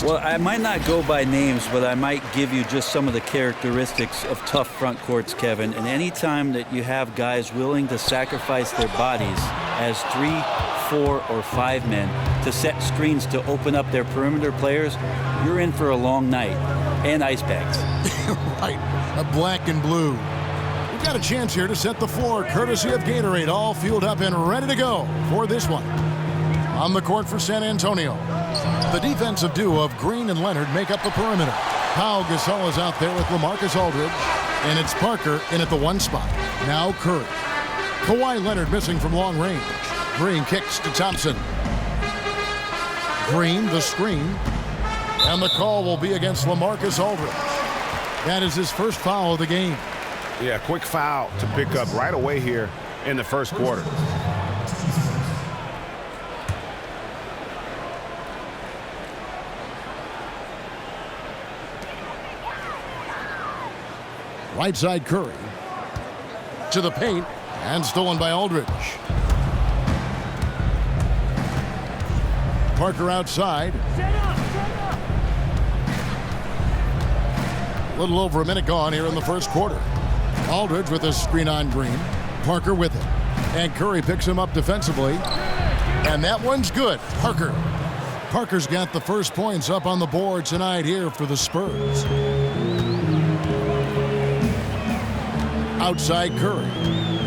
next. Well, I might not go by names, but I might give you just some of the characteristics of tough front courts, Kevin. And any time that you have guys willing to sacrifice their bodies as 3, 4, or 5 men to set screens to open up their perimeter players, you're in for a long night. And ice bags. Right, a black and blue. We've got a chance here to set the floor, courtesy of Gatorade, all fueled up and ready to go for this one. On the court for San Antonio, the defensive duo of Green and Leonard make up the perimeter. Pau Gasol is out there with LaMarcus Aldridge, and it's Parker in at the 1 spot. Now Curry. Kawhi Leonard missing from long range. Green kicks to Thompson. Green, the screen. And the call will be against LaMarcus Aldridge. That is his first foul of the game. Yeah, quick foul to pick up right away here in the first quarter. Right side Curry. To the paint. And stolen by Aldridge. Parker outside. A little over a minute gone here in the first quarter. Aldridge with a screen on Green. Parker with it. And Curry picks him up defensively. And that one's good. Parker's got the first points up on the board tonight here for the Spurs. Outside Curry.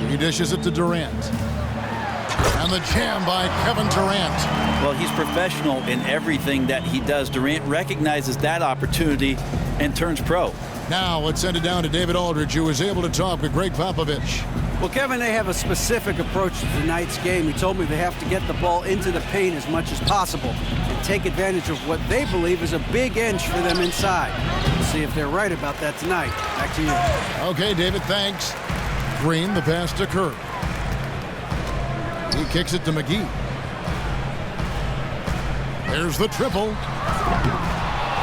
He dishes it to Durant. And the jam by Kevin Durant. Well, he's professional in everything that he does. Durant recognizes that opportunity and turns pro. Now let's send it down to David Aldridge, who was able to talk with Greg Popovich. Well, Kevin, they have a specific approach to tonight's game. He told me they have to get the ball into the paint as much as possible and take advantage of what they believe is a big inch for them inside. We'll see if they're right about that tonight. Back to you. Okay, David, thanks. Green, the pass to Curry. He kicks it to McGee. There's the triple.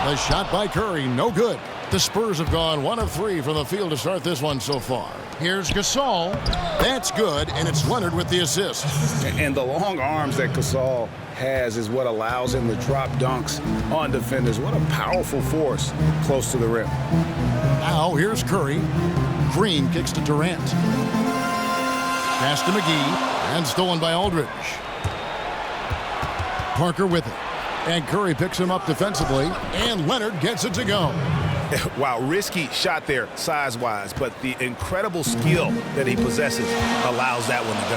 The shot by Curry, no good. The Spurs have gone 1 of 3 from the field to start this one so far. Here's Gasol. That's good, and it's Leonard with the assist. And the long arms that Gasol has is what allows him to drop dunks on defenders. What a powerful force close to the rim. Now here's Curry. Green kicks to Durant. Pass to McGee, and stolen by Aldridge. Parker with it. And Curry picks him up defensively, and Leonard gets it to go. Wow, risky shot there size-wise, but the incredible skill that he possesses allows that one to go.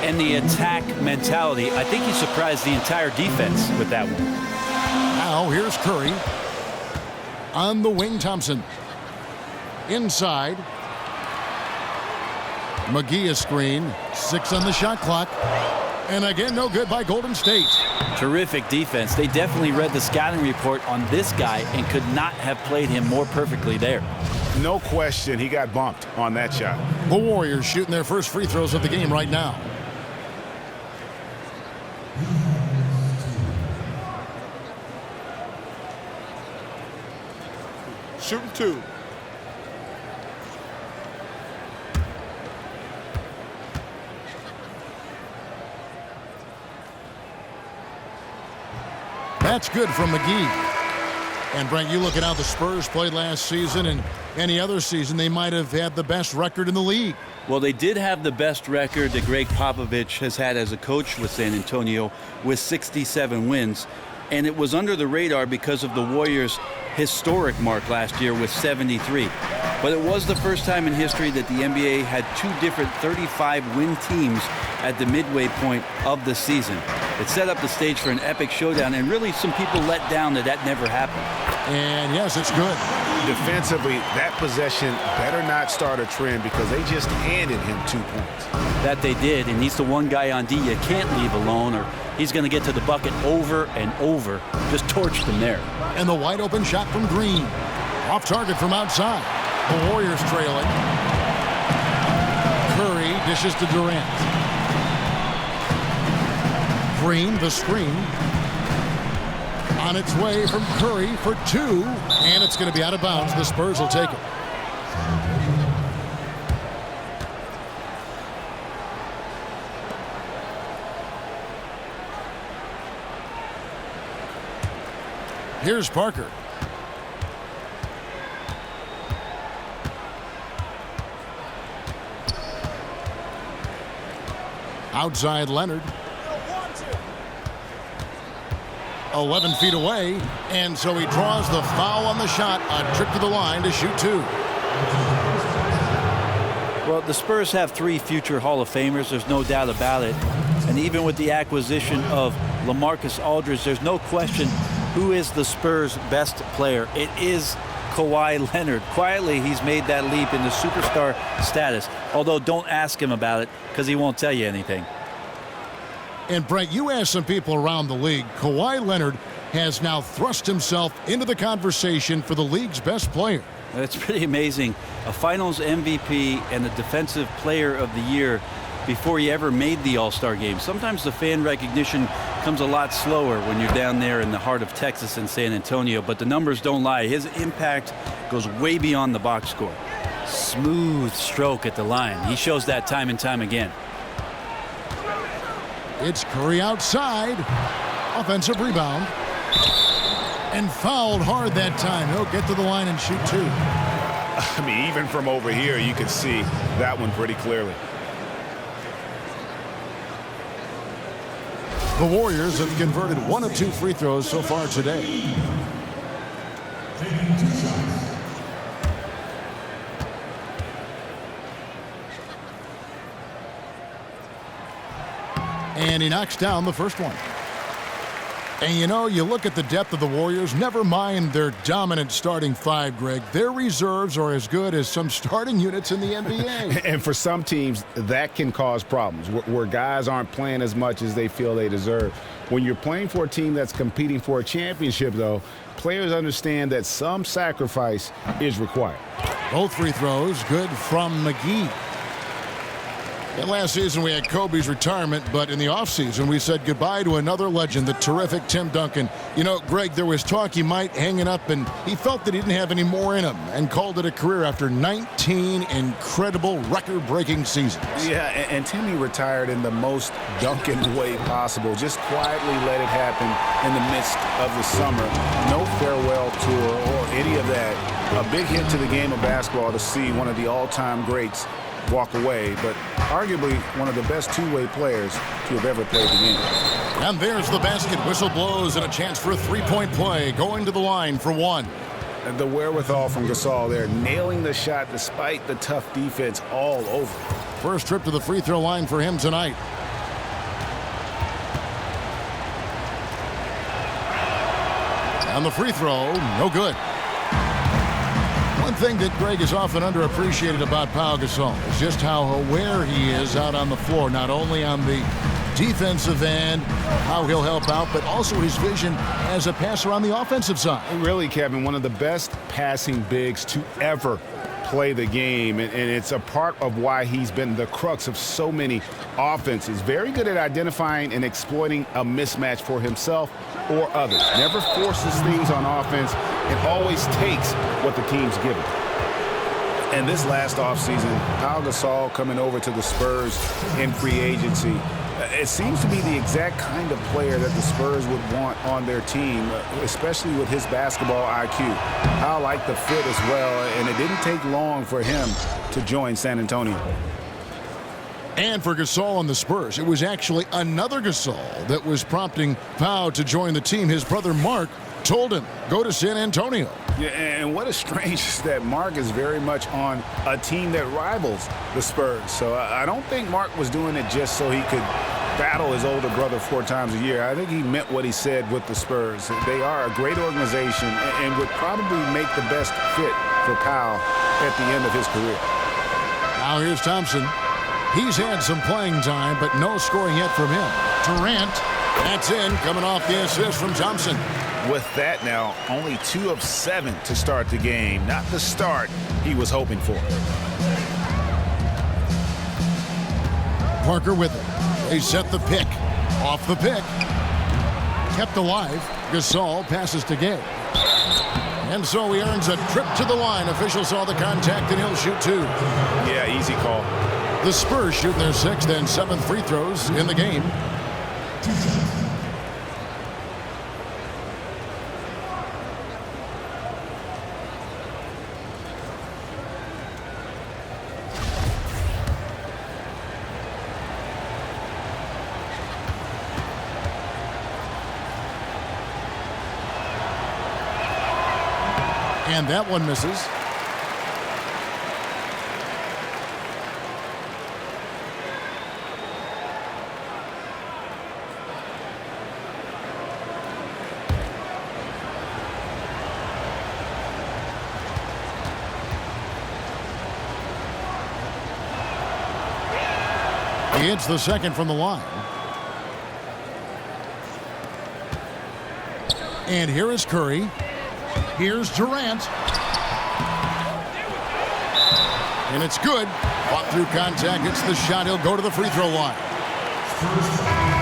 And the attack mentality, I think he surprised the entire defense with that one. Now here's Curry. On the wing, Thompson. Inside. McGee a screen. 6 on the shot clock. And again, no good by Golden State. Terrific defense. They definitely read the scouting report on this guy and could not have played him more perfectly there. No question, he got bumped on that shot. The Warriors shooting their first free throws of the game right now. Shooting 2. That's good from McGee. And Brent, you look at how the Spurs played last season and any other season, they might have had the best record in the league. Well, they did have the best record that Greg Popovich has had as a coach with San Antonio with 67 wins. And it was under the radar because of the Warriors' historic mark last year with 73. But it was the first time in history that the NBA had 2 different 35-win teams at the midway point of the season. It set up the stage for an epic showdown, and really some people let down that never happened. And yes, it's good. Defensively, that possession better not start a trend because they just handed him 2 points. That they did, and he's the one guy on D you can't leave alone, or he's going to get to the bucket over and over. Just torched him there. And the wide open shot from Green. Off target from outside. The Warriors trailing. Curry dishes to Durant. Green, the screen. On its way from Curry for 2. And it's going to be out of bounds. The Spurs will take it. Here's Parker. Outside Leonard. 11 feet away, and so he draws the foul on the shot. A trip to the line to shoot two. Well, the Spurs have 3 future Hall of Famers. There's no doubt about it. And even with the acquisition of LaMarcus Aldridge, there's no question who is the Spurs' best player. It is Kawhi Leonard. Quietly, he's made that leap into superstar status. Although, don't ask him about it because he won't tell you anything. And Brent, you asked some people around the league. Kawhi Leonard has now thrust himself into the conversation for the league's best player. It's pretty amazing. A Finals MVP and a Defensive Player of the Year before he ever made the All-Star game. Sometimes the fan recognition comes a lot slower when you're down there in the heart of Texas and San Antonio, but the numbers don't lie. His impact goes way beyond the box score. Smooth stroke at the line. He shows that time and time again. It's Curry outside. Offensive rebound. And fouled hard that time. He'll get to the line and shoot two. I mean, even from over here, you can see that one pretty clearly. The Warriors have converted 1 of 2 free throws so far today. And he knocks down the first one. And you know, you look at the depth of the Warriors, never mind their dominant starting 5, Greg. Their reserves are as good as some starting units in the NBA. And for some teams, that can cause problems, where guys aren't playing as much as they feel they deserve. When you're playing for a team that's competing for a championship, though, players understand that some sacrifice is required. Both free throws good from McGee. And last season we had Kobe's retirement, but in the offseason we said goodbye to another legend, the terrific Tim Duncan. You know, Greg, there was talk he might hang it up, and he felt that he didn't have any more in him and called it a career after 19 incredible record-breaking seasons. Yeah, and Timmy retired in the most Duncan way possible. Just quietly let it happen in the midst of the summer. No farewell tour or any of that. A big hit to the game of basketball to see one of the all-time greats walk away, but arguably one of the best two-way players to have ever played the game. And there's the basket. Whistle blows and a chance for a three-point play. Going to the line for one. And the wherewithal from Gasol there, nailing the shot despite the tough defense all over. First trip to the free throw line for him tonight. And the free throw, no good. One thing that Greg is often underappreciated about Pau Gasol is just how aware he is out on the floor, not only on the defensive end, how he'll help out, but also his vision as a passer on the offensive side. Really, Kevin, one of the best passing bigs to ever play the game, and it's a part of why he's been the crux of so many offenses. Very good at identifying and exploiting a mismatch for himself or others. Never forces things on offense and always takes what the team's given. And this last offseason, Pau Gasol coming over to the Spurs in free agency, it seems to be the exact kind of player that the Spurs would want on their team, especially with his basketball IQ. I like the fit as well, and it didn't take long for him to join San Antonio. And for Gasol and the Spurs, it was actually another Gasol that was prompting Pau to join the team. His brother Mark told him, go to San Antonio. Yeah, and what is strange is that Mark is very much on a team that rivals the Spurs. So I don't think Mark was doing it just so he could battle his older brother 4 times a year. I think he meant what he said with the Spurs. They are a great organization and would probably make the best fit for Pau at the end of his career. Now here's Thompson. He's had some playing time, but no scoring yet from him. Durant, that's in, coming off the assist from Thompson. With that now, only 2 of 7 to start the game. Not the start he was hoping for. Parker with it. They set the pick. Off the pick. Kept alive. Gasol passes to Gay. And so he earns a trip to the line. Official saw the contact and he'll shoot 2. Yeah, easy call. The Spurs shoot their 6th and 7th free throws in the game. And that one misses. He hits the second from the line. And here is Curry. Here's Durant. And it's good. Fought through contact. Hits the shot. He'll go to the free throw line.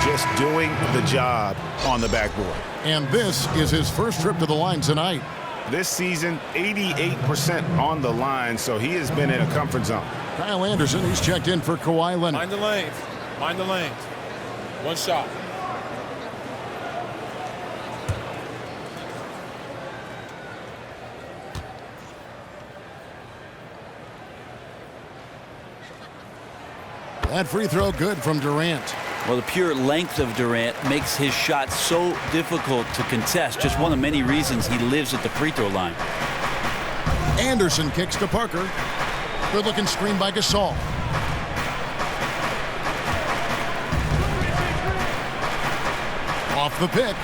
Just doing the job on the backboard. And this is his first trip to the line tonight. This season, 88% on the line, so he has been in a comfort zone. Kyle Anderson, he's checked in for Kawhi Leonard. Mind the lanes. Mind the lanes. One shot. That free throw good from Durant. Well, the pure length of Durant makes his shot so difficult to contest. Just one of many reasons he lives at the free throw line. Anderson kicks to Parker. Good looking screen by Gasol. Off the pick.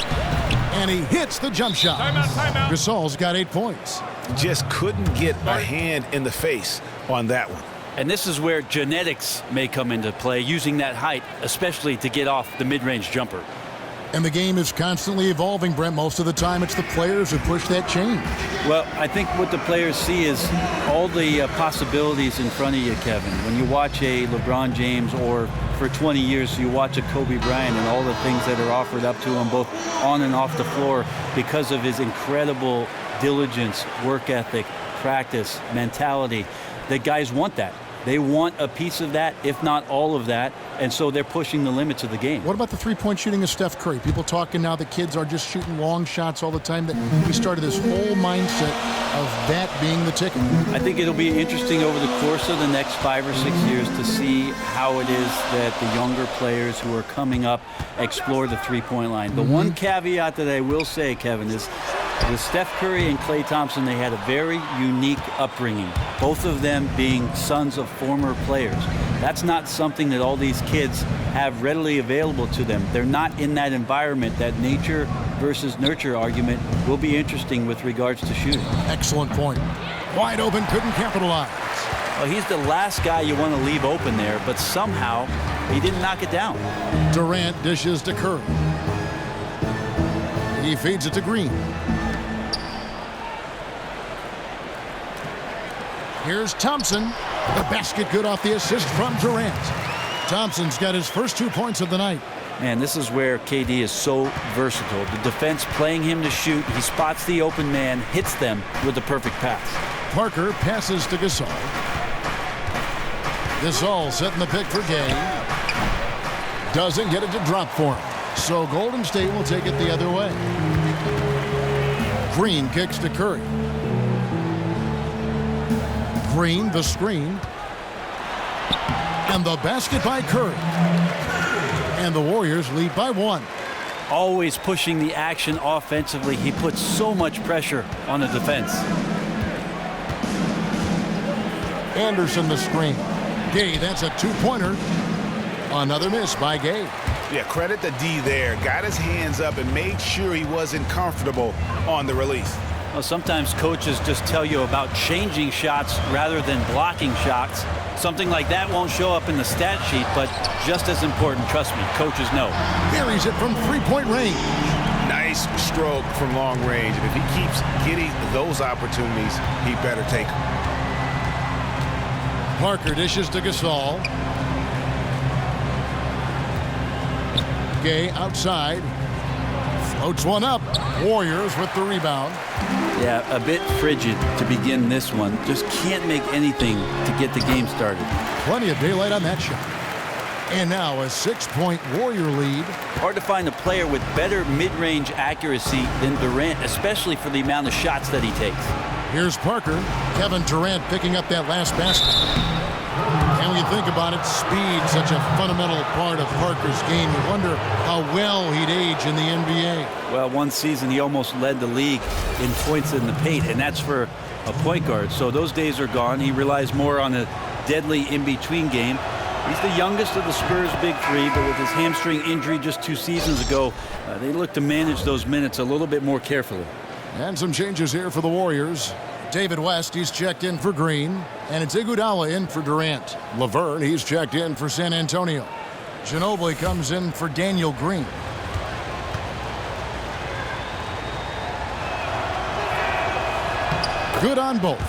And he hits the jump shot. Timeout, timeout. Gasol's got 8 points. Just couldn't get a hand in the face on that one. And this is where genetics may come into play, using that height, especially to get off the mid-range jumper. And the game is constantly evolving, Brent. Most of the time, it's the players who push that change. Well, I think what the players see is all the possibilities in front of you, Kevin. When you watch a LeBron James, or for 20 years you watch a Kobe Bryant, and all the things that are offered up to him both on and off the floor because of his incredible diligence, work ethic, practice, mentality, the guys want that. They want a piece of that, if not all of that, and so they're pushing the limits of the game. What about the three-point shooting of Steph Curry? People talking now the kids are just shooting long shots all the time. That he started this whole mindset of that being the ticket. I think it'll be interesting over the course of the next 5 or 6 years to see how it is that the younger players who are coming up explore the three-point line. The one caveat that I will say, Kevin, is with Steph Curry and Klay Thompson, they had a very unique upbringing, both of them being sons of former players. That's not something that all these kids have readily available to them. They're not in that environment. That nature versus nurture argument will be interesting with regards to shooting. Excellent point. Wide open, couldn't capitalize. Well, he's the last guy you want to leave open there, but somehow he didn't knock it down. Durant dishes to Curry. He feeds it to Green. Here's Thompson. The basket good off the assist from Durant. Thompson's got his first 2 points of the night. Man, this is where KD is so versatile. The defense playing him to shoot. He spots the open man, hits them with the perfect pass. Parker passes to Gasol. Gasol setting the pick for Gay. Doesn't get it to drop for him. So Golden State will take it the other way. Green kicks to Curry. Green, the screen. And the basket by Curry. And the Warriors lead by 1. Always pushing the action offensively. He puts so much pressure on the defense. Anderson, the screen. Gay, that's a 2-pointer. Another miss by Gay. Yeah, credit the D there. Got his hands up and made sure he wasn't comfortable on the release. Well, sometimes coaches just tell you about changing shots rather than blocking shots. Something like that won't show up in the stat sheet, but just as important, trust me, coaches know. Carries it from 3-point range. Nice stroke from long range. And if he keeps getting those opportunities, he better take them. Parker dishes to Gasol. Gay outside. Floats one up. Warriors with the rebound. Yeah, a bit frigid to begin this one. Just can't make anything to get the game started. Plenty of daylight on that shot. And now a 6-point Warrior lead. Hard to find a player with better mid-range accuracy than Durant, especially for the amount of shots that he takes. Here's Parker. Kevin Durant picking up that last basket. when you think about it, speed, such a fundamental part of Parker's game. You wonder how well he'd age in the NBA. Well, one season he almost led the league in points in the paint, and that's for a point guard. So those days are gone. He relies more on a deadly in-between game. He's the youngest of the Spurs' big three, but with his hamstring injury just 2 seasons ago, they look to manage those minutes a little bit more carefully. And some changes here for the Warriors. David West, he's checked in for Green. And it's Iguodala in for Durant. Laverne, he's checked in for San Antonio. Ginobili comes in for Daniel Green. Good on both.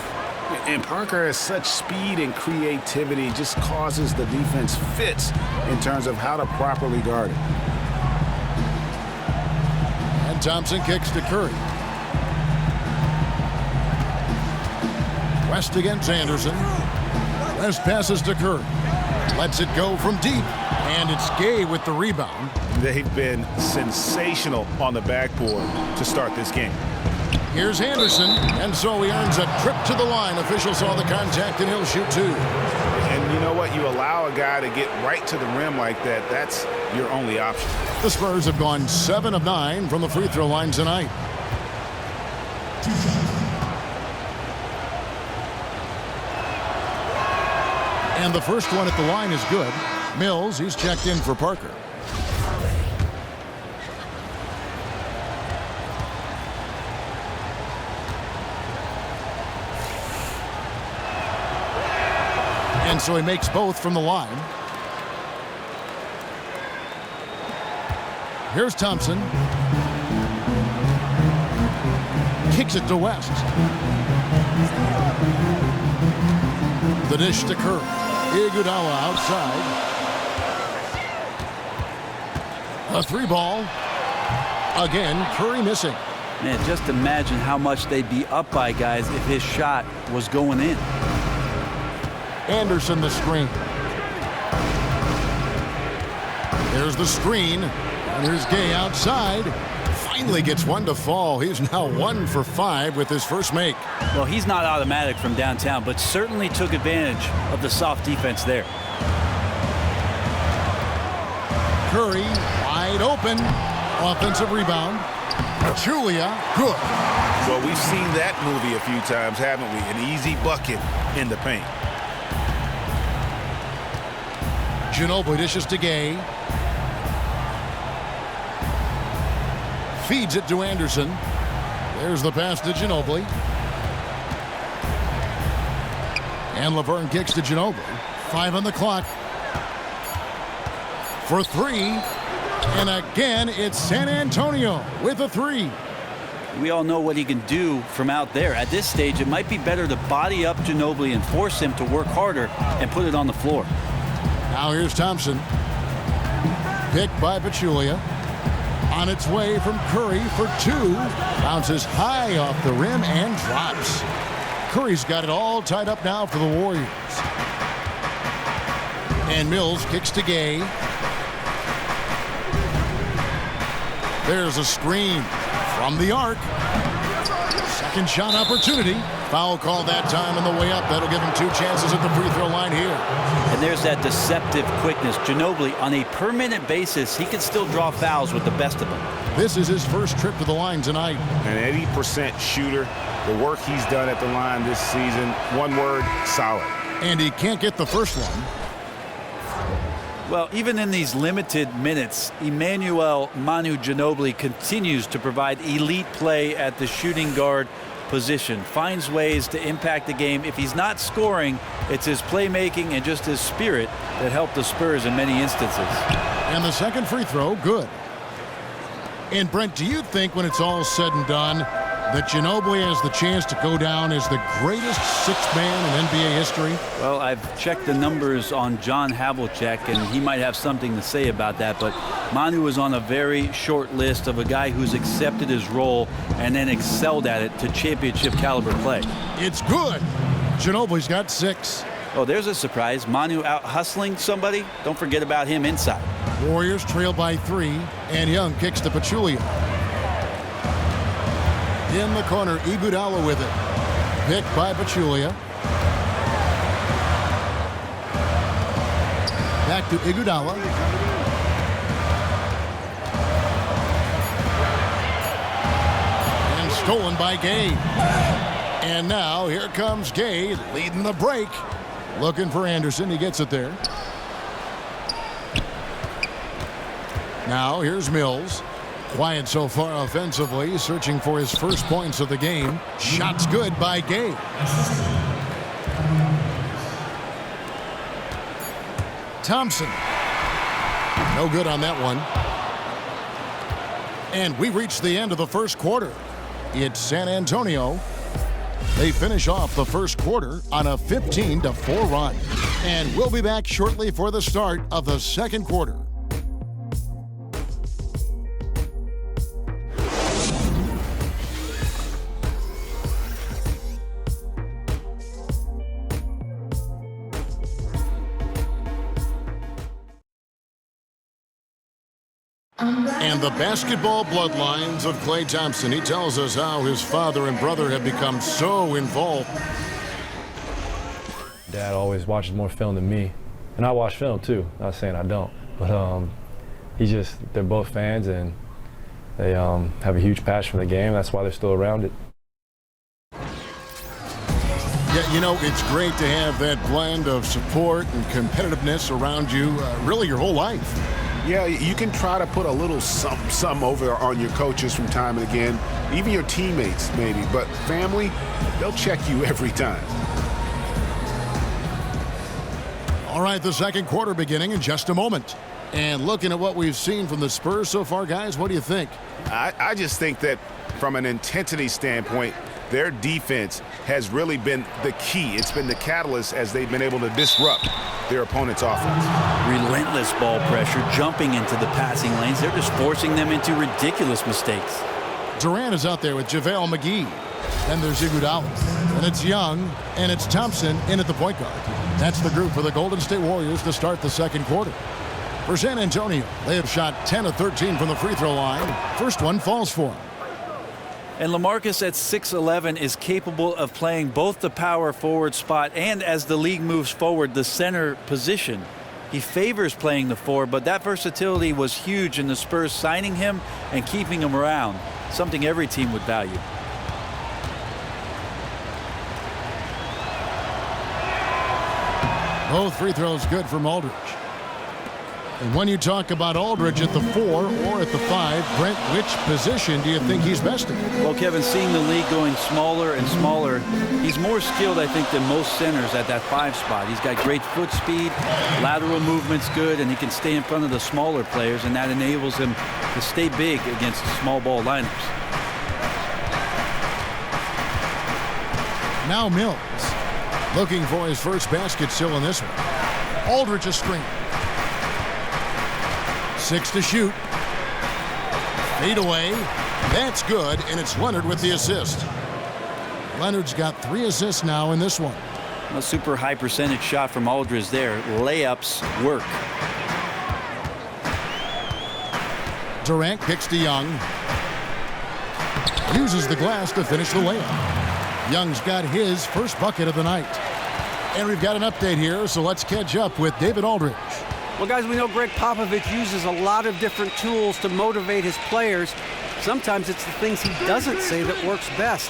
And Parker has such speed and creativity, just causes the defense fits in terms of how to properly guard it. And Thompson kicks to Curry. West against Anderson. West passes to Curry. Lets it go from deep. And it's Gay with the rebound. They've been sensational on the backboard to start this game. Here's Anderson, and so he earns a trip to the line. Official saw the contact, and he'll shoot 2. And you know what? You allow a guy to get right to the rim like that, that's your only option. The Spurs have gone 7 of 9 from the free throw line tonight. And the first one at the line is good. Mills, he's checked in for Parker. And so he makes both from the line. Here's Thompson. Kicks it to West. The dish to Curry. Iguodala outside. A 3-ball. Again, Curry missing. Man, just imagine how much they'd be up by, guys, if his shot was going in. Anderson the screen. There's the screen. And here's Gay outside. Finally gets one to fall. He's now 1 for 5 with his first make. Well, he's not automatic from downtown, but certainly took advantage of the soft defense there. Curry wide open. Offensive rebound. Julia, good. Well, we've seen that movie a few times, haven't we? An easy bucket in the paint. Ginobili dishes to Gay. Feeds it to Anderson. There's the pass to Ginobili. And Laverne kicks to Ginobili. 5 on the clock. For 3. And again, it's San Antonio with a 3. We all know what he can do from out there. At this stage, it might be better to body up Ginobili and force him to work harder and put it on the floor. Now here's Thompson. Picked by Pachulia. On its way from Curry for 2. Bounces high off the rim and drops. Curry's got it all tied up now for the Warriors. And Mills kicks to Gay. There's a screen from the arc. Second shot opportunity. Foul call that time on the way up. That'll give him 2 chances at the free throw line here. And there's that deceptive quickness. Ginobili, on a per-minute basis, he can still draw fouls with the best of them. This is his first trip to the line tonight. An 80% shooter. The work he's done at the line this season, one word, solid. And he can't get the first one. Well, even in these limited minutes, Emmanuel Manu Ginobili continues to provide elite play at the shooting guard position. Finds ways to impact the game. If he's not scoring, it's his playmaking and just his spirit that helped the Spurs in many instances. And the second free throw, good. And Brent, do you think when it's all said and done that Ginobili has the chance to go down as the greatest sixth man in NBA history? Well, I've checked the numbers on John Havlicek, and he might have something to say about that, but Manu is on a very short list of a guy who's accepted his role and then excelled at it to championship caliber play. It's good. Ginobili's got 6. Oh, there's a surprise. Manu out hustling somebody. Don't forget about him inside. Warriors trail by 3, and Young kicks to Pachulia. In the corner, Iguodala with it. Picked by Pachulia. Back to Iguodala. And stolen by Gay. And now here comes Gay leading the break. Looking for Anderson. He gets it there. Now here's Mills. Quiet so far offensively, searching for his first points of the game. Shots good by Gay. Thompson. No good on that one. And we reach the end of the first quarter. It's San Antonio. They finish off the first quarter on a 15-4 run. And we'll be back shortly for the start of the second quarter. And the basketball bloodlines of Klay Thompson. He tells us how his father and brother have become so involved. Dad always watches more film than me. And I watch film too, not saying I don't. But they're both fans and they have a huge passion for the game. That's why they're still around it. Yeah, you know, it's great to have that blend of support and competitiveness around you really your whole life. Yeah, you can try to put a little some over on your coaches from time and again, even your teammates maybe, but family, they'll check you every time. All right, the second quarter beginning in just a moment. And looking at what we've seen from the Spurs so far, guys, what do you think? I just think that from an intensity standpoint, their defense has really been the key. It's been the catalyst as they've been able to disrupt their opponent's offense. Relentless ball pressure, jumping into the passing lanes. They're just forcing them into ridiculous mistakes. Durant is out there with JaVale McGee. Then there's Iguodala. And it's Young, and it's Thompson in at the point guard. That's the group for the Golden State Warriors to start the second quarter. For San Antonio, they have shot 10 of 13 from the free throw line. First one falls for them. And LaMarcus at 6'11" is capable of playing both the power forward spot and, as the league moves forward, the center position. He favors playing the four, but that versatility was huge in the Spurs signing him and keeping him around, something every team would value. Both free throws good from Aldridge. And when you talk about Aldridge at the 4 or at the 5, Brent, which position do you think he's best in? Well, Kevin, seeing the league going smaller and smaller, he's more skilled, I think, than most centers at that 5 spot. He's got great foot speed, lateral movement's good, and he can stay in front of the smaller players, and that enables him to stay big against small ball lineups. Now Mills, looking for his first basket still in this one. Aldridge a screen. 6 to shoot. Fade away. That's good, and it's Leonard with the assist. Leonard's got 3 assists now in this one. A super high percentage shot from Aldridge there. Layups work. Durant kicks to Young. Uses the glass to finish the layup. Young's got his first bucket of the night. And we've got an update here, so let's catch up with David Aldridge. Well, guys, we know Greg Popovich uses a lot of different tools to motivate his players. Sometimes it's the things he doesn't say that works best.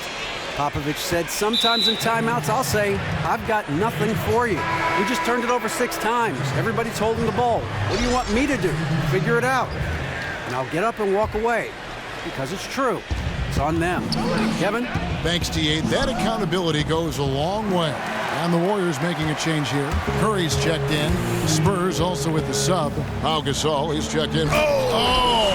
Popovich said, sometimes in timeouts, I'll say, I've got nothing for you. We just turned it over 6 times. Everybody's holding the ball. What do you want me to do? Figure it out. And I'll get up and walk away because it's true. It's on them. Kevin? Thanks, T.A. That accountability goes a long way. And the Warriors making a change here. Curry's checked in. Spurs also with the sub. Pau Gasol, he's checked in. Oh!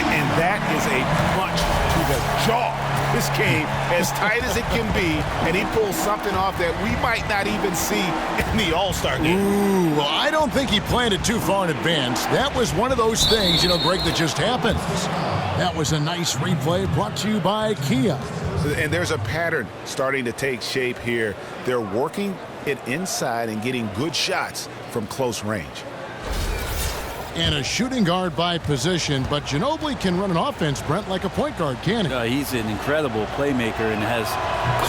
And that is a punch to the jaw. This came as tight as it can be, and he pulls something off that we might not even see in the All-Star game. Ooh, well, I don't think he planned it too far in advance. That was one of those things, Greg, that just happens. That was a nice replay brought to you by Kia. And there's a pattern starting to take shape here. They're working it inside and getting good shots from close range. And a shooting guard by position, but Ginobili can run an offense, Brent, like a point guard, can he? He's an incredible playmaker and has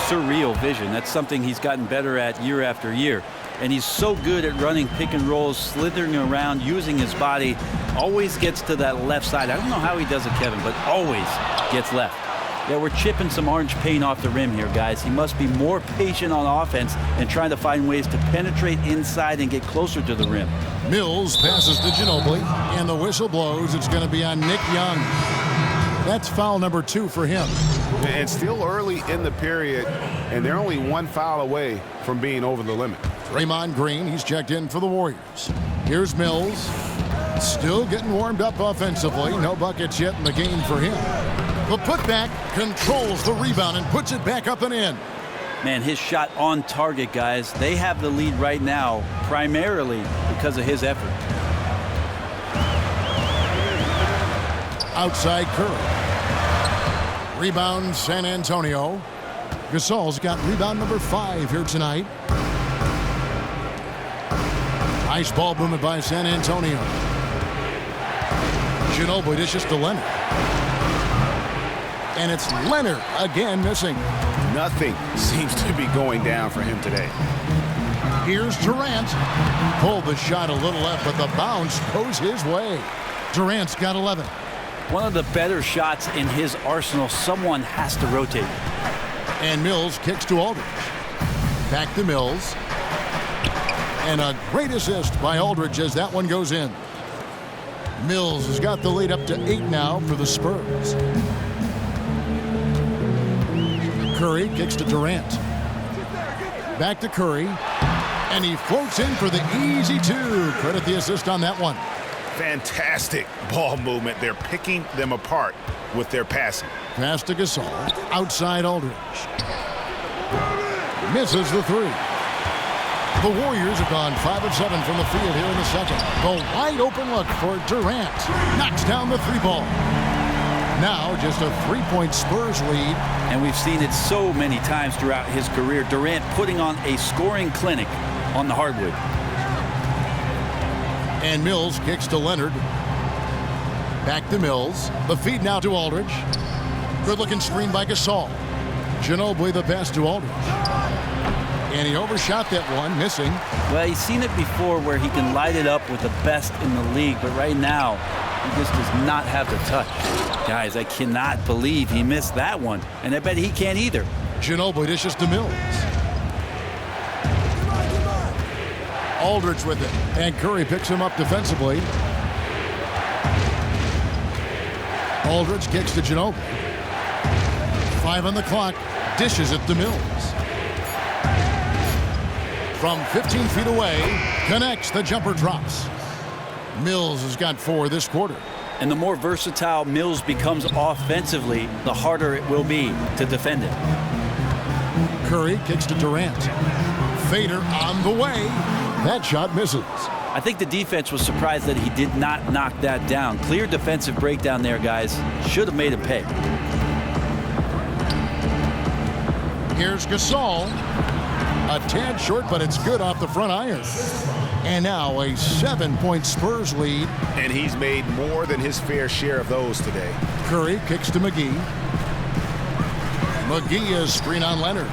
surreal vision. That's something he's gotten better at year after year. and he's so good at running pick and rolls, slithering around, using his body. Always gets to that left side. I don't know how he does it, Kevin, but always gets left. Yeah, we're chipping some orange paint off the rim here, guys. He must be more patient on offense and trying to find ways to penetrate inside and get closer to the rim. Mills passes to Ginobili, and the whistle blows. It's going to be on Nick Young. That's foul number 2 for him. And still early in the period, and they're only 1 foul away from being over the limit. Draymond Green, he's checked in for the Warriors. Here's Mills. Still getting warmed up offensively. No buckets yet in the game for him. The putback controls the rebound and puts it back up and in. Man, his shot on target, guys. They have the lead right now, primarily because of his effort. Outside Curry. Rebound San Antonio. Gasol's got rebound number 5 here tonight. Nice ball movement by San Antonio. Ginobili dishes to Leonard. And it's Leonard again missing. Nothing seems to be going down for him today. Here's Durant. Pulled the shot a little left, but the bounce goes his way. Durant's got 11. One of the better shots in his arsenal. Someone has to rotate. And Mills kicks to Aldridge. Back to Mills. And a great assist by Aldridge as that one goes in. Mills has got the lead up to 8 now for the Spurs. Curry kicks to Durant. Back to Curry. And he floats in for the easy 2. Credit the assist on that one. Fantastic ball movement. They're picking them apart with their passing. Pass to Gasol. Outside Aldridge. Misses the 3. The Warriors have gone 5 of 7 from the field here in the second. The wide open look for Durant. Knocks down the 3-ball. Now just a 3-point Spurs lead. And we've seen it so many times throughout his career. Durant putting on a scoring clinic on the hardwood. And Mills kicks to Leonard. Back to Mills. The feed now to Aldridge. Good-looking screen by Gasol. Ginobili the pass to Aldridge. And he overshot that one, missing. Well, he's seen it before where he can light it up with the best in the league, but right now, he just does not have the touch. Guys, I cannot believe he missed that one, and I bet he can't either. Ginobili dishes to Mills. Aldridge with it, and Curry picks him up defensively. Aldridge kicks to Ginobili. 5 on the clock, dishes it to Mills. From 15 feet away, connects, the jumper drops. Mills has got 4 this quarter. And the more versatile Mills becomes offensively, the harder it will be to defend it. Curry kicks to Durant. Fader on the way. That shot misses. I think the defense was surprised that he did not knock that down. Clear defensive breakdown there, guys. Should have made him pay. Here's Gasol. A tad short, but it's good off the front iron. And now a 7-point Spurs lead. And he's made more than his fair share of those today. Curry kicks to McGee. McGee is screen on Leonard.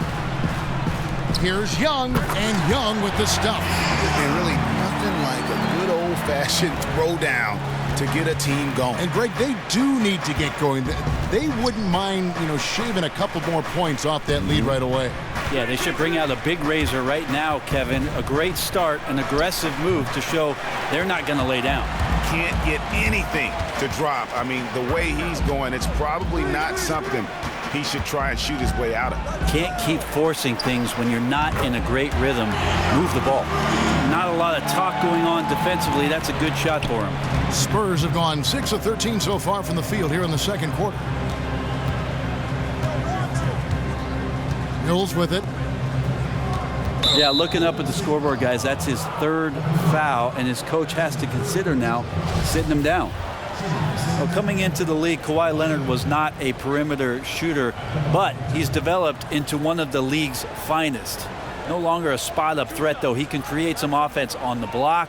Here's Young, and Young with the stuff. And really nothing like a good old-fashioned throwdown to get a team going. And Greg, they do need to get going. They wouldn't mind, shaving a couple more points off that lead right away. Yeah, they should bring out a big razor right now, Kevin. A great start, an aggressive move to show they're not going to lay down. Can't get anything to drop. I mean, the way he's going, it's probably not something he should try and shoot his way out of. Can't keep forcing things when you're not in a great rhythm. Move the ball. Not a lot of talk going on defensively. That's a good shot for him. Spurs have gone 6 of 13 so far from the field here in the second quarter. Mills with it. Yeah, looking up at the scoreboard, guys, that's his 3rd foul, and his coach has to consider now sitting him down. Well, coming into the league, Kawhi Leonard was not a perimeter shooter, but he's developed into one of the league's finest. No longer a spot-up threat, though. He can create some offense on the block,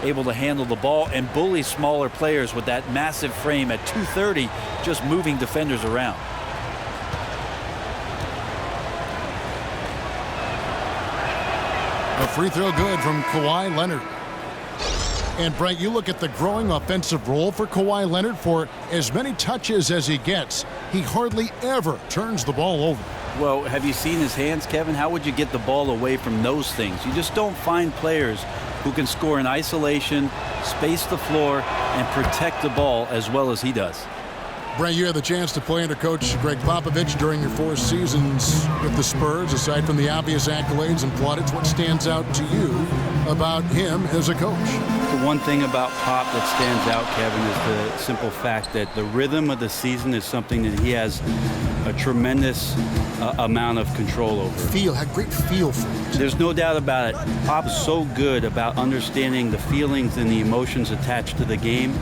able to handle the ball, and bully smaller players with that massive frame at 230, just moving defenders around. A free throw good from Kawhi Leonard. And Brent, you look at the growing offensive role for Kawhi Leonard. For as many touches as he gets, he hardly ever turns the ball over. Well, have you seen his hands, Kevin? How would you get the ball away from those things? You just don't find players who can score in isolation, space the floor, and protect the ball as well as he does. Brent, you had the chance to play under Coach Greg Popovich during your 4 seasons with the Spurs. Aside from the obvious accolades and plaudits, what stands out to you about him as a coach? The one thing about Pop that stands out, Kevin, is the simple fact that the rhythm of the season is something that he has a tremendous amount of control over. Had great feel for it. There's no doubt about it. Pop's so good about understanding the feelings and the emotions attached to the game.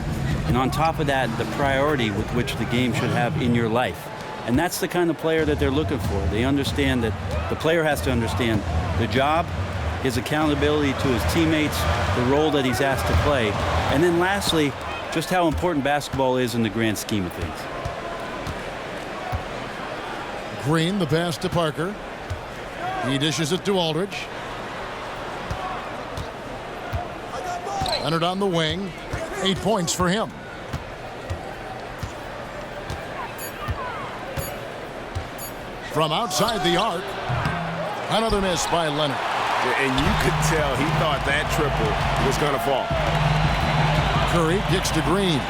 And on top of that, the priority with which the game should have in your life. And that's the kind of player that they're looking for. They understand that the player has to understand the job, his accountability to his teammates, the role that he's asked to play. And then lastly, just how important basketball is in the grand scheme of things. Green, the pass to Parker. He dishes it to Aldridge. Leonard on the wing. 8 points for him. From outside the arc, another miss by Leonard. And you could tell he thought that triple was going to fall. Curry kicks to Green.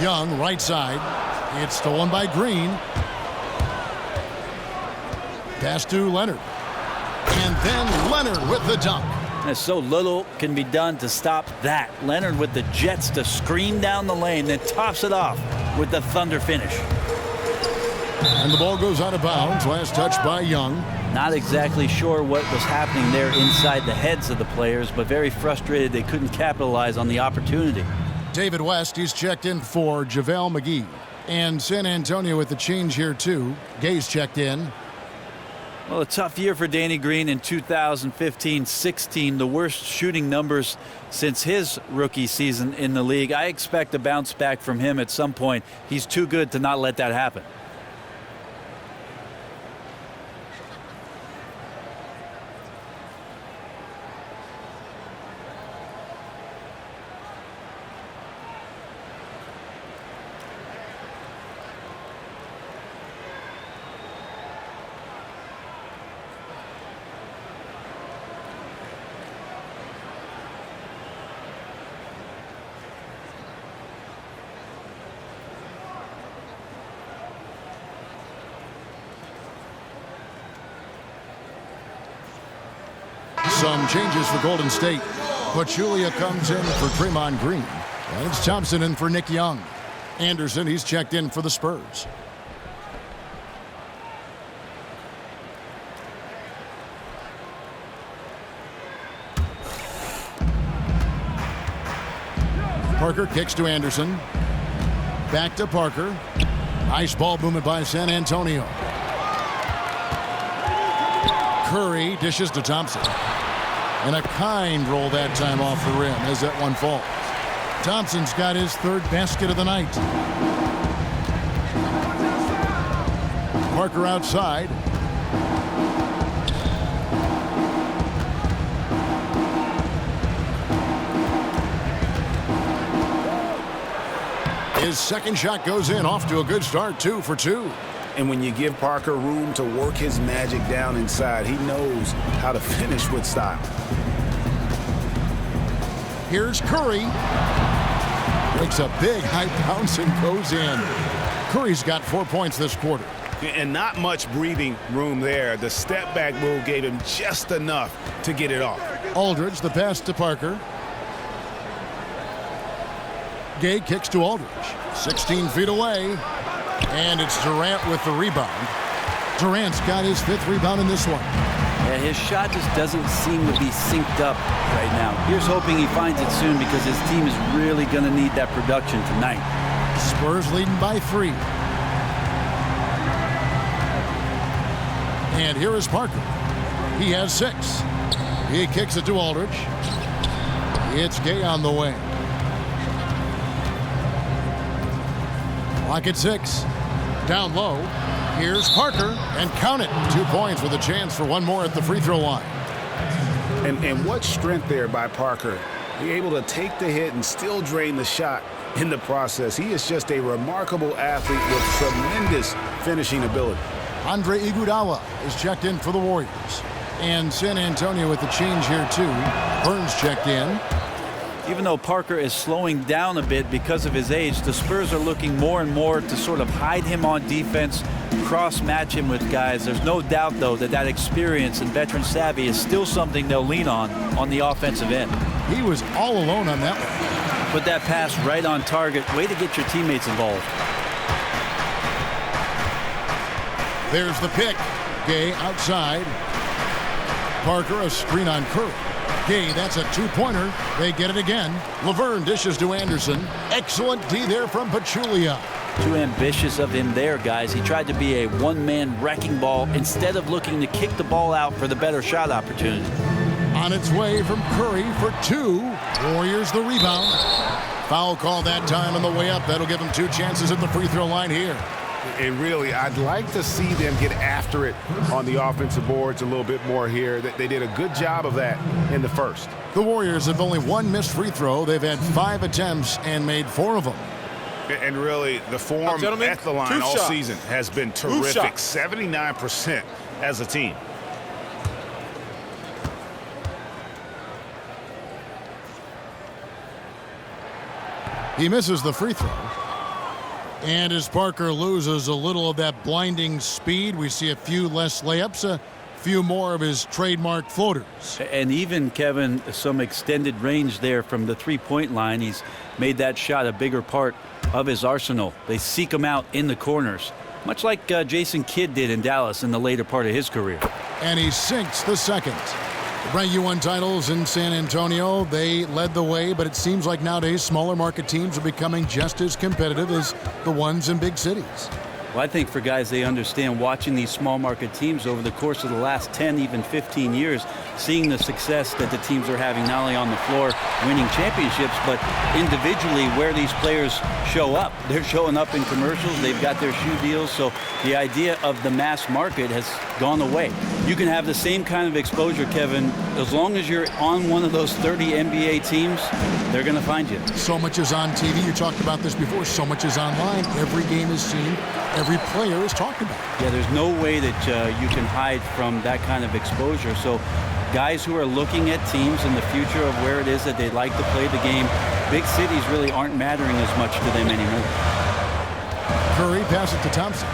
Young, right side. It's stolen by Green. Pass to Leonard. And then Leonard with the dunk. And so little can be done to stop that. Leonard with the jets to scream down the lane, then tops it off with the thunder finish. And the ball goes out of bounds. Last touch by Young. Not exactly sure what was happening there inside the heads of the players, but very frustrated they couldn't capitalize on the opportunity. David West, he's checked in for JaVale McGee. And San Antonio with the change here, too. Gay's checked in. Well, a tough year for Danny Green in 2015-16. The worst shooting numbers since his rookie season in the league. I expect a bounce back from him at some point. He's too good to not let that happen. Some changes for Golden State. Pachulia comes in for Draymond Green. And it's Thompson in for Nick Young. Anderson, he's checked in for the Spurs. Parker kicks to Anderson. Back to Parker. Nice ball movement by San Antonio. Curry dishes to Thompson. And a kind roll that time off the rim as that one falls. Thompson's got his 3rd basket of the night. Parker outside. His second shot goes in, off to a good start, 2 for 2. And when you give Parker room to work his magic down inside, he knows how to finish with style. Here's Curry. Makes a big high bounce and goes in. Curry's got 4 points this quarter. And not much breathing room there. The step back move gave him just enough to get it off. Aldridge, the pass to Parker. Gay kicks to Aldridge. 16 feet away. And it's Durant with the rebound. Durant's got his 5th rebound in this one. Yeah, his shot just doesn't seem to be synced up right now. Here's hoping he finds it soon because his team is really going to need that production tonight. Spurs leading by 3. And here is Parker. He has 6. He kicks it to Aldridge. It's Gay on the wing. Clock at 6. Down low. Here's Parker, and count it. 2 points with a chance for one more at the free throw line. And what strength there by Parker. He able to take the hit and still drain the shot in the process. He is just a remarkable athlete with tremendous finishing ability. Andre Iguodala is checked in for the Warriors. And San Antonio with the change here, too. Burns checked in. Even though Parker is slowing down a bit because of his age, the Spurs are looking more and more to sort of hide him on defense, cross-match him with guys. There's no doubt, though, that experience and veteran savvy is still something they'll lean on the offensive end. He was all alone on that one. Put that pass right on target. Way to get your teammates involved. There's the pick. Gay outside. Parker a screen on Curry. Gay, that's a 2-pointer. They get it again. Laverne dishes to Anderson. Excellent D there from Pachulia. Too ambitious of him there, guys. He tried to be a one-man wrecking ball instead of looking to kick the ball out for the better shot opportunity. On its way from Curry for 2. Warriors the rebound. Foul call that time on the way up. That'll give them 2 chances at the free throw line here. And really, I'd like to see them get after it on the offensive boards a little bit more here. They did a good job of that in the first. The Warriors have only 1 missed free throw. They've had 5 attempts and made 4 of them. And really, the form at the line all season has been terrific. 79% as a team. He misses the free throw. And as Parker loses a little of that blinding speed, we see a few less layups, a few more of his trademark floaters. And even, Kevin, some extended range there from the three-point line. He's made that shot a bigger part of his arsenal. They seek him out in the corners, much like Jason Kidd did in Dallas in the later part of his career. And he sinks the second. The brand new won titles in San Antonio. They led the way, but it seems like nowadays smaller market teams are becoming just as competitive as the ones in big cities. Well, I think for guys, they understand watching these small market teams over the course of the last 10, even 15 years, seeing the success that the teams are having not only on the floor winning championships, but individually where these players show up. They're showing up in commercials. They've got their shoe deals. So the idea of the mass market has gone away. You can have the same kind of exposure, Kevin, as long as you're on one of those 30 NBA teams, they're going to find you. So much is on TV. You talked about this before. So much is online. Every game is seen. Every player is talked about. Yeah, there's no way that you can hide from that kind of exposure. So guys who are looking at teams in the future of where it is that they'd like to play the game, big cities really aren't mattering as much to them anymore. Curry passes to Thompson.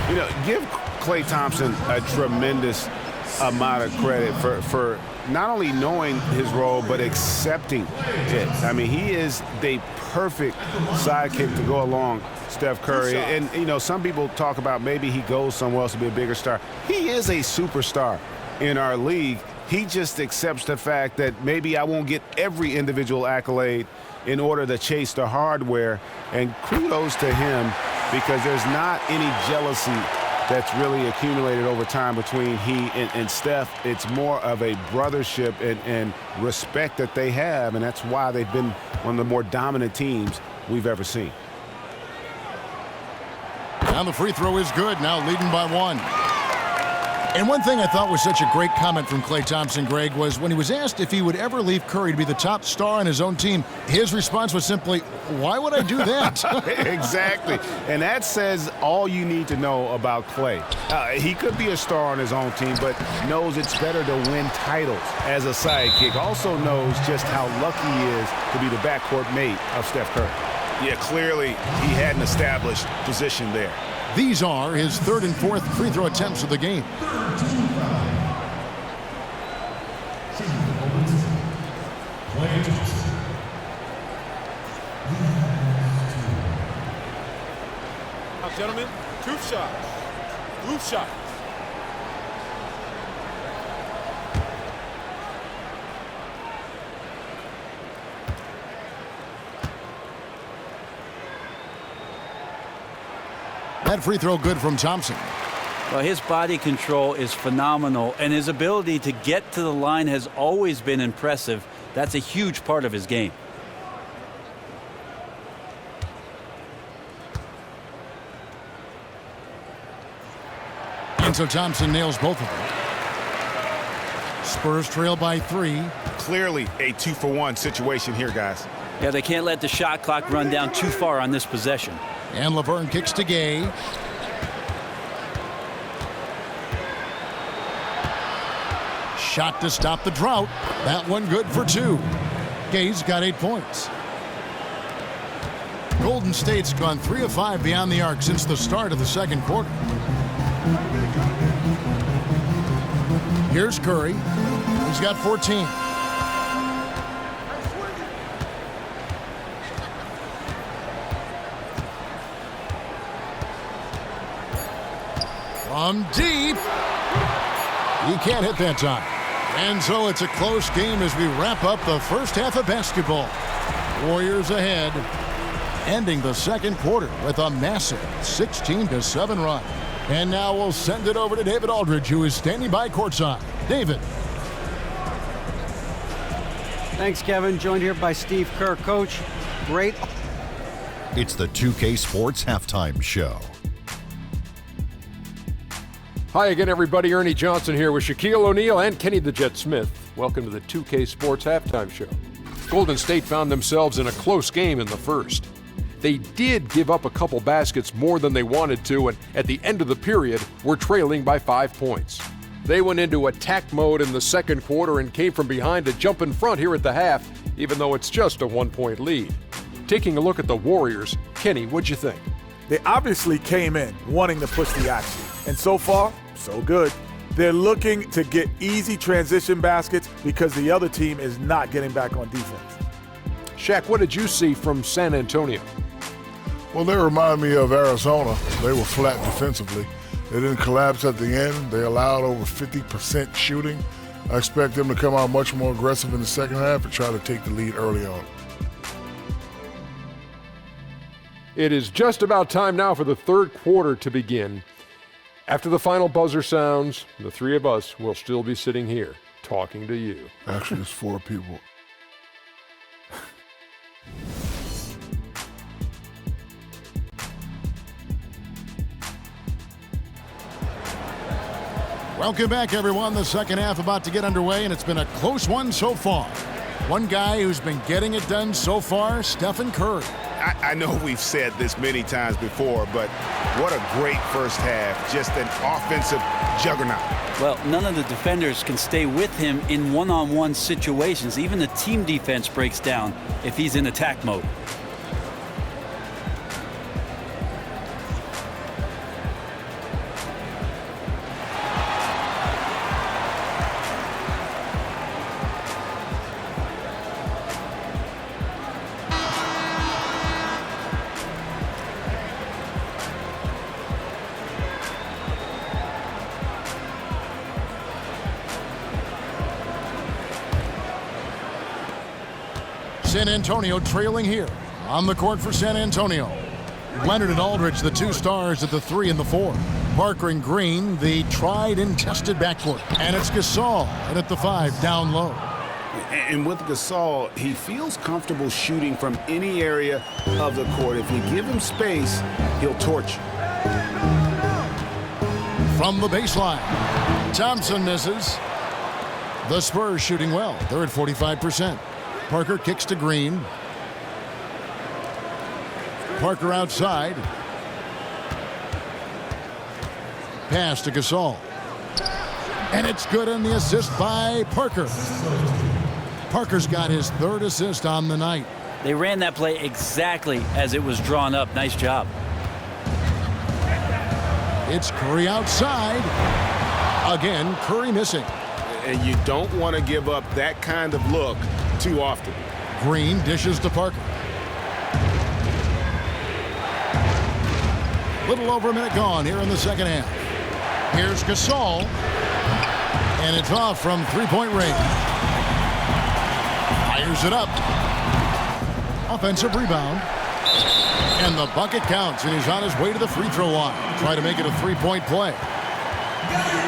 You know, give Klay Thompson a tremendous amount of credit for not only knowing his role, but accepting it. I mean, he is the perfect sidekick to go along Steph Curry. And, you know, some people talk about maybe he goes somewhere else to be a bigger star. He is a superstar in our league. He just accepts the fact that maybe I won't get every individual accolade in order to chase the hardware. And kudos to him, because there's not any jealousy that's really accumulated over time between he and Steph. It's more of a brothership and respect that they have, and that's why they've been one of the more dominant teams we've ever seen. Now the free throw is good, now leading by 1. And one thing I thought was such a great comment from Klay Thompson, Greg, was when he was asked if he would ever leave Curry to be the top star on his own team, his response was simply, why would I do that? Exactly. And that says all you need to know about Klay. He could be a star on his own team, but knows it's better to win titles as a sidekick. Also knows just how lucky he is to be the backcourt mate of Steph Curry. Yeah, clearly he had an established position there. These are his 3rd and 4th free throw attempts of the game. Now, gentlemen, 2 shots. Group shot. That free throw good from Thompson. Well, his body control is phenomenal, and his ability to get to the line has always been impressive. That's a huge part of his game. And so Thompson nails both of them. Spurs trail by 3. Clearly a 2-for-1 situation here, guys. Yeah, they can't let the shot clock run down too far on this possession. And Laverne kicks to Gay. Shot to stop the drought. That one good for 2. Gay's got 8 points. Golden State's gone 3 of 5 beyond the arc since the start of the second quarter. Here's Curry. He's got 14. From deep. He can't hit that time. And so it's a close game as we wrap up the first half of basketball. Warriors ahead, ending the second quarter with a massive 16-7 run. And now we'll send it over to David Aldridge, who is standing by courtside. David. Thanks, Kevin. Joined here by Steve Kerr. Coach, great. It's the 2K Sports Halftime Show. Hi again, everybody. Ernie Johnson here with Shaquille O'Neal and Kenny the Jet Smith. Welcome to the 2K Sports Halftime Show. Golden State found themselves in a close game in the first. They did give up a couple baskets more than they wanted to, and at the end of the period, were trailing by 5 points. They went into attack mode in the second quarter and came from behind to jump in front here at the half, even though it's just a 1-point lead. Taking a look at the Warriors, Kenny, what'd you think? They obviously came in wanting to push the action, and so far, so good. They're looking to get easy transition baskets because the other team is not getting back on defense. Shaq, what did you see from San Antonio? Well, they remind me of Arizona. They were flat defensively. They didn't collapse at the end. They allowed over 50% shooting. I expect them to come out much more aggressive in the second half and try to take the lead early on. It is just about time now for the third quarter to begin. After the final buzzer sounds, the three of us will still be sitting here talking to you. Actually, it's 4 people. Welcome back, everyone. The second half about to get underway, and it's been a close one so far. One guy who's been getting it done so far, Stephen Curry. I know we've said this many times before, but what a great first half. Just an offensive juggernaut. Well, none of the defenders can stay with him in one-on-one situations. Even the team defense breaks down if he's in attack mode. San Antonio trailing here. On the court for San Antonio. Leonard and Aldridge, the 2 stars at the 3 and the 4. Parker and Green, the tried and tested backcourt. And it's Gasol at the 5, down low. And with Gasol, he feels comfortable shooting from any area of the court. If you give him space, he'll torch you. From the baseline, Thompson misses. The Spurs shooting well. They're at 45%. Parker kicks to Green. Parker outside. Pass to Gasol. And it's good on the assist by Parker. Parker's got his 3rd assist on the night. They ran that play exactly as it was drawn up. Nice job. It's Curry outside. Again, Curry missing. And you don't want to give up that kind of look too often. Green dishes to Parker. Little over a minute gone here in the second half. Here's Gasol. And it's off from 3-point range. Fires it up. Offensive rebound. And the bucket counts, and he's on his way to the free throw line. Try to make it a 3-point play.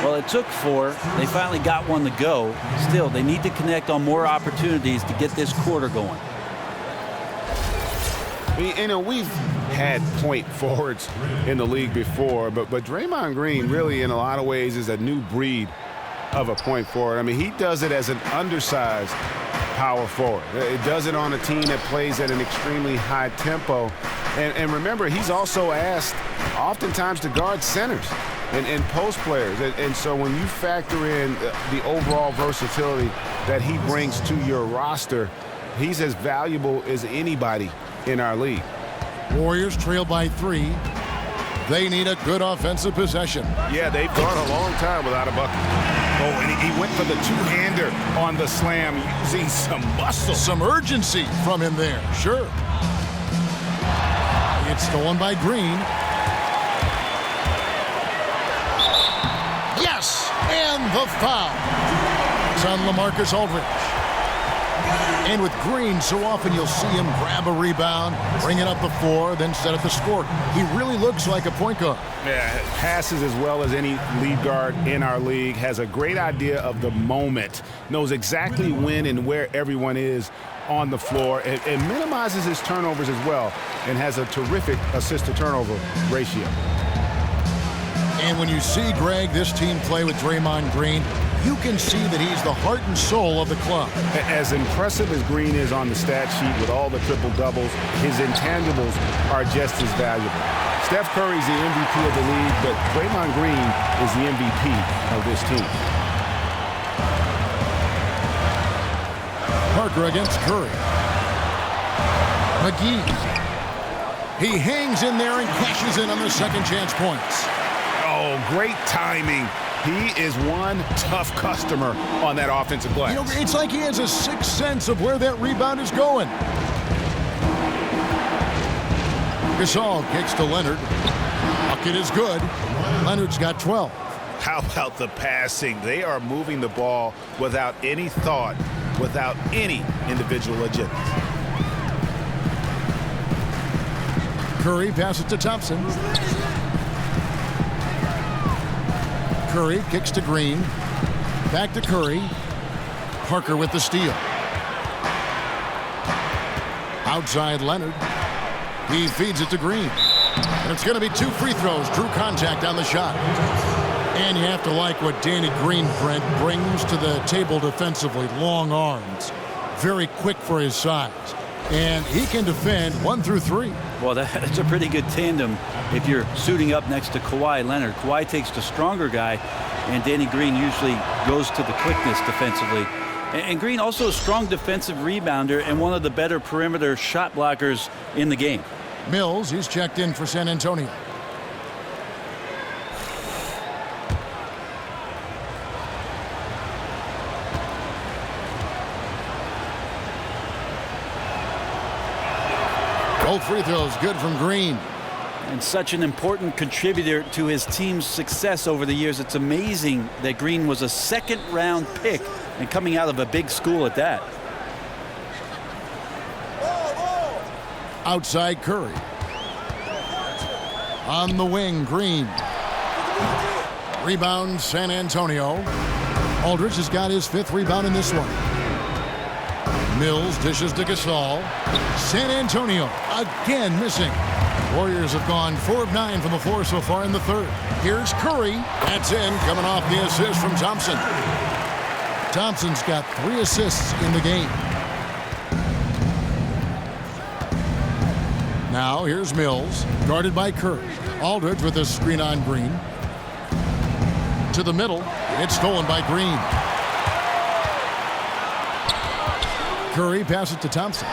Well, it took 4. They finally got one to go. Still, they need to connect on more opportunities to get this quarter going. You know, we've had point forwards in the league before, but Draymond Green really, in a lot of ways, is a new breed of a point forward. I mean, he does it as an undersized power forward. It does it on a team that plays at an extremely high tempo. And remember, he's also asked oftentimes to guard centers and post players. And so when you factor in the overall versatility that he brings to your roster, he's as valuable as anybody in our league. Warriors trail by 3. They need a good offensive possession. Yeah, they've gone a long time without a bucket. Oh, and he went for the two-hander on the slam, using some muscle. Some urgency from him there, sure. It's stolen by Green. Yes, and the foul. It's on LaMarcus Aldridge. And with Green, so often you'll see him grab a rebound, bring it up the floor, then set up the score. He really looks like a point guard. Yeah, passes as well as any lead guard in our league, has a great idea of the moment, knows exactly when and where everyone is on the floor, and minimizes his turnovers as well, and has a terrific assist-to-turnover ratio. And when you see, Greg, this team play with Draymond Green, you can see that he's the heart and soul of the club. As impressive as Green is on the stat sheet with all the triple-doubles, his intangibles are just as valuable. Steph Curry's the MVP of the league, but Draymond Green is the MVP of this team. Parker against Curry. McGee. He hangs in there and cashes in on the second chance points. Oh, great timing. He is one tough customer on that offensive glass. You know, it's like he has a sixth sense of where that rebound is going. Gasol kicks to Leonard. Bucket is good. Leonard's got 12. How about the passing? They are moving the ball without any thought, without any individual agenda. Curry passes to Thompson. Curry kicks to Green. Back to Curry. Parker with the steal. Outside Leonard. He feeds it to Green. And it's going to be 2 free throws. Drew contact on the shot. And you have to like what Danny Green, Brent, brings to the table defensively. Long arms. Very quick for his size. And he can defend 1 through 3. Well, that's a pretty good tandem if you're suiting up next to Kawhi Leonard. Kawhi takes the stronger guy, and Danny Green usually goes to the quickness defensively. And Green also a strong defensive rebounder and one of the better perimeter shot blockers in the game. Mills, he's checked in for San Antonio. Both free throws good from Green. And such an important contributor to his team's success over the years. It's amazing that Green was a second-round pick and coming out of a big school at that. Outside Curry. On the wing, Green. Rebound, San Antonio. Aldridge has got his 5th rebound in this one. Mills dishes to Gasol. San Antonio again missing. Warriors have gone 4 of 9 from the floor so far in the third. Here's Curry. That's in, coming off the assist from Thompson. Thompson's got 3 assists in the game. Now here's Mills, guarded by Curry. Aldridge with a screen on Green. To the middle. It's stolen by Green. Curry passes to Thompson.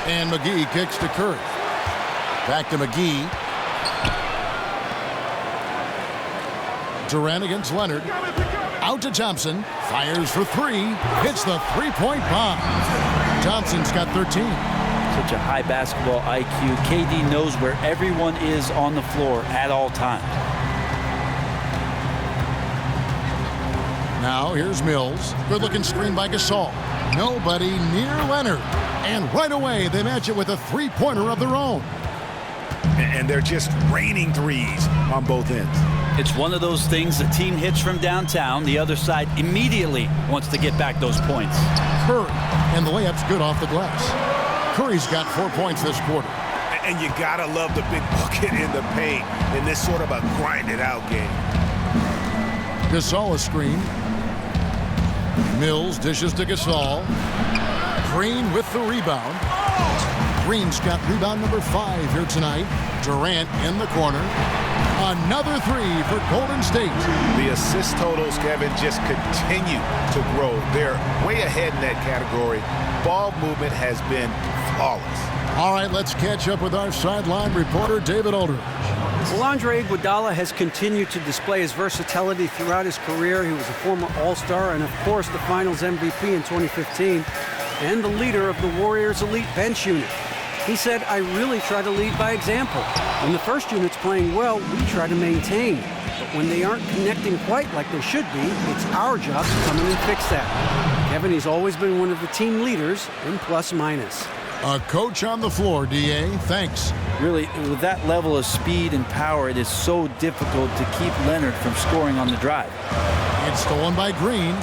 And McGee kicks to Curry. Back to McGee. Durant against Leonard. Out to Thompson. Fires for 3. Hits the three-point bomb. Thompson's got 13. Such a high basketball IQ. KD knows where everyone is on the floor at all times. Now here's Mills. Good looking screen by Gasol. Nobody near Leonard. And right away they match it with a 3-pointer of their own. And they're just raining threes on both ends. It's one of those things, the team hits from downtown, the other side immediately wants to get back those points. Curry, and the layup's good off the glass. Curry's got 4 points this quarter. And you gotta love the big bucket in the paint in this sort of a grinded-out game. Gasol a screen. Mills dishes to Gasol. Green with the rebound. Green's got rebound number 5 here tonight. Durant in the corner. Another 3 for Golden State. The assist totals, Kevin, just continue to grow. They're way ahead in that category. Ball movement has been flawless. All right, let's catch up with our sideline reporter, David Aldridge. Well, Andre Iguodala has continued to display his versatility throughout his career. He was a former All-Star and, of course, the Finals MVP in 2015 and the leader of the Warriors' elite bench unit. He said, "I really try to lead by example. When the first unit's playing well, we try to maintain. But when they aren't connecting quite like they should be, it's our job to come in and fix that." Kevin, he's always been one of the team leaders in plus-minus. A coach on the floor, D.A. Thanks. Really, with that level of speed and power, it is so difficult to keep Leonard from scoring on the drive. It's stolen by Green.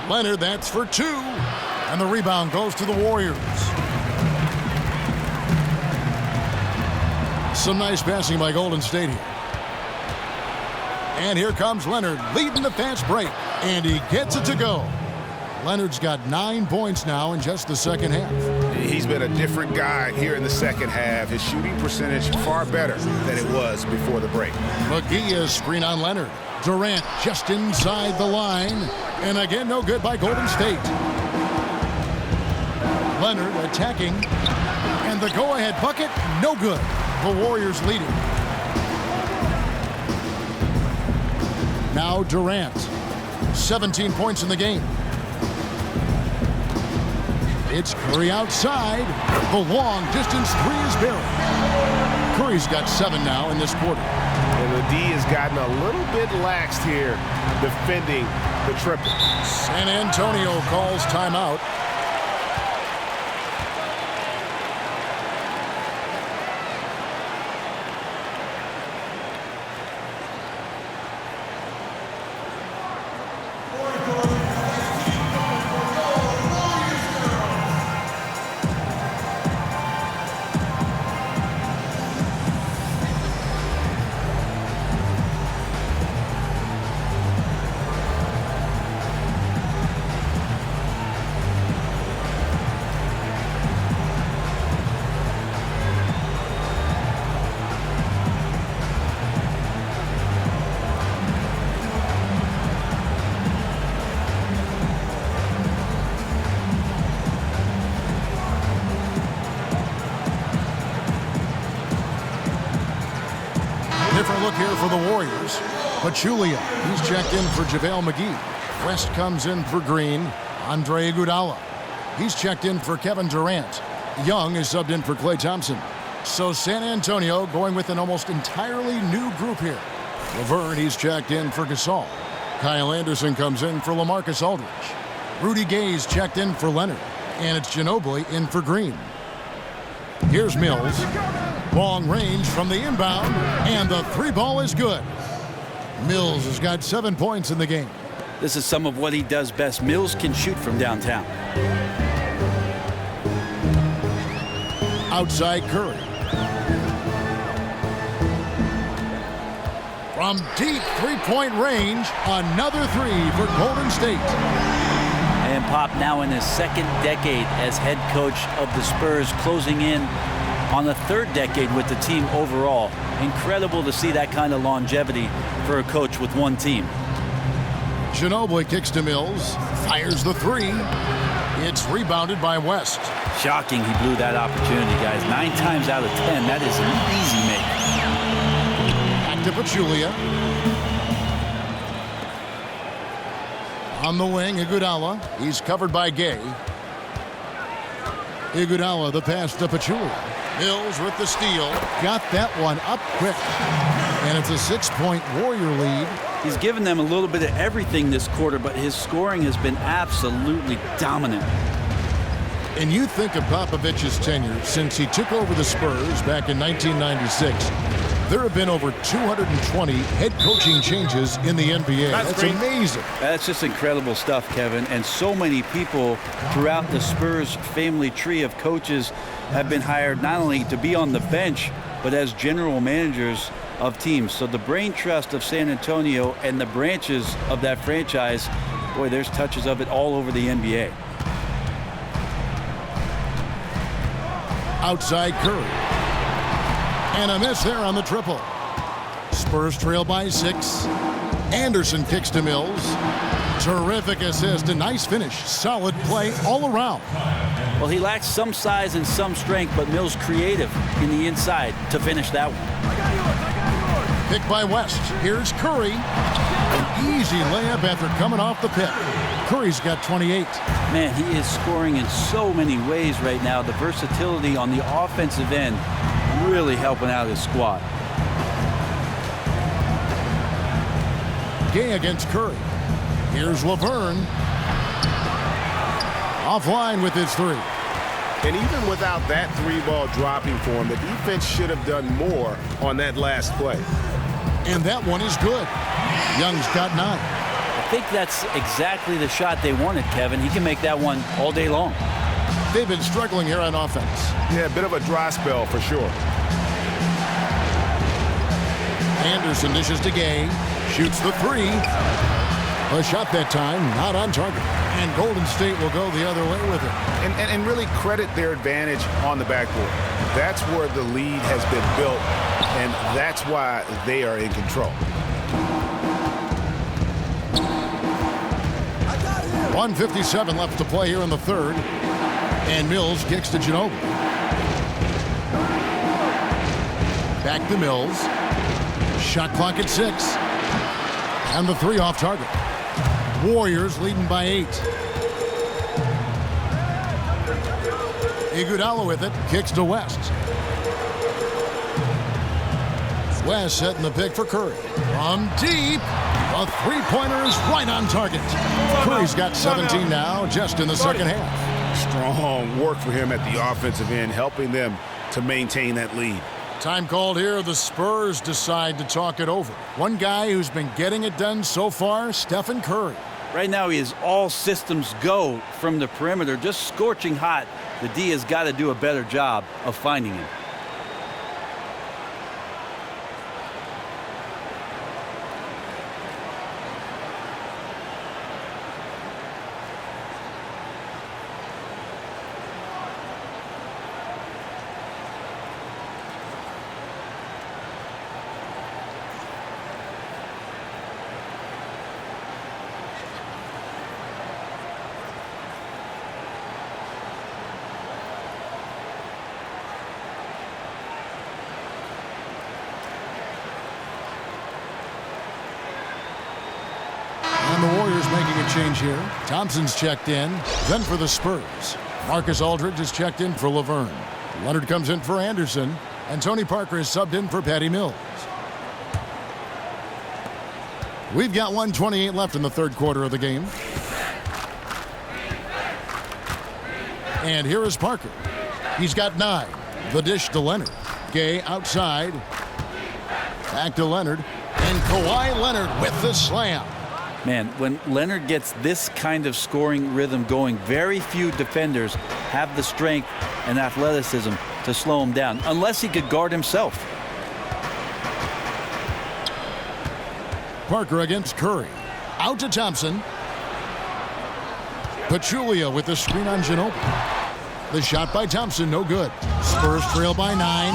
Leonard, that's for 2. And the rebound goes to the Warriors. Some nice passing by Golden State here. And here comes Leonard leading the fast break. And he gets it to go. Leonard's got 9 points now in just the second half. He's been a different guy here in the second half. His shooting percentage far better than it was before the break. McGee is screen on Leonard. Durant just inside the line. And again, no good by Golden State. Leonard attacking. And the go-ahead bucket, no good. The Warriors leading. Now Durant. 17 points in the game. It's Curry outside. The long distance 3 is buried. Curry's got 7 now in this quarter. And the D has gotten a little bit laxed here defending the triple. San Antonio calls timeout. Different look here for the Warriors. Pachulia, he's checked in for JaVale McGee. West comes in for Green. Andre Iguodala, he's checked in for Kevin Durant. Young is subbed in for Klay Thompson. So San Antonio going with an almost entirely new group here. Laverne, he's checked in for Gasol. Kyle Anderson comes in for LaMarcus Aldridge. Rudy Gay's checked in for Leonard. And it's Ginobili in for Green. Here's Mills. Long range from the inbound, and the 3 ball is good. Mills has got 7 points in the game. This is some of what he does best. Mills can shoot from downtown. Outside Curry. From deep 3-point range, another 3 for Golden State. And Pop now in his 2nd decade as head coach of the Spurs, closing in on the 3rd decade with the team overall. Incredible to see that kind of longevity for a coach with one team. Ginobili kicks to Mills, fires the 3. It's rebounded by West. Shocking he blew that opportunity, guys. 9 times out of 10, that is an easy make. Back to Pachulia. On the wing, Iguodala. He's covered by Gay. Iguodala, the pass to Pachulia. Mills with the steal. Got that one up quick. And it's a 6-point Warrior lead. He's given them a little bit of everything this quarter, but his scoring has been absolutely dominant. And you think of Popovich's tenure since he took over the Spurs back in 1996. There have been over 220 head coaching changes in the NBA. That's amazing. That's just incredible stuff, Kevin. And so many people throughout the Spurs family tree of coaches have been hired not only to be on the bench, but as general managers of teams. So the brain trust of San Antonio and the branches of that franchise, boy, there's touches of it all over the NBA. Outside Curry. And a miss there on the triple. Spurs trail by 6. Anderson kicks to Mills. Terrific assist, a nice finish. Solid play all around. Well, he lacks some size and some strength, but Mills creative in the inside to finish that one. Pick by West. Here's Curry. An easy layup after coming off the pick. Curry's got 28. Man, he is scoring in so many ways right now. The versatility on the offensive end really helping out his squad. Gay against Curry. Here's Laverne. Offline with his 3. And even without that 3-ball dropping for him, the defense should have done more on that last play. And that one is good. Young's got 9. I think that's exactly the shot they wanted, Kevin. He can make that one all day long. They've been struggling here on offense. Yeah, a bit of a dry spell for sure. Anderson dishes to Gay. Shoots the 3. A shot that time, not on target. And Golden State will go the other way with it. And really credit their advantage on the backboard. That's where the lead has been built, and that's why they are in control. 1:57 left to play here in the third. And Mills kicks to Ginobili. Back to Mills. Shot clock at 6. And the 3 off target. Warriors leading by 8. Iguodala with it. Kicks to West. West setting the pick for Curry. From deep. A 3-pointer is right on target. Curry's got 17 now, just in the second half. Strong work for him at the offensive end, helping them to maintain that lead. Time called here. The Spurs decide to talk it over. One guy who's been getting it done so far, Stephen Curry. Right now he is all systems go from the perimeter, just scorching hot. The D has got to do a better job of finding him. And the Warriors making a change here. Thompson's checked in. Then for the Spurs, Marcus Aldridge is checked in for Laverne. Leonard comes in for Anderson. And Tony Parker is subbed in for Patty Mills. We've got 1:28 left in the third quarter of the game. And here is Parker. He's got 9. The dish to Leonard. Gay outside. Back to Leonard. And Kawhi Leonard with the slam. Man, when Leonard gets this kind of scoring rhythm going, very few defenders have the strength and athleticism to slow him down, unless he could guard himself. Parker against Curry. Out to Thompson. Pachulia with the screen on Ginobili. The shot by Thompson, no good. Spurs trail by 9.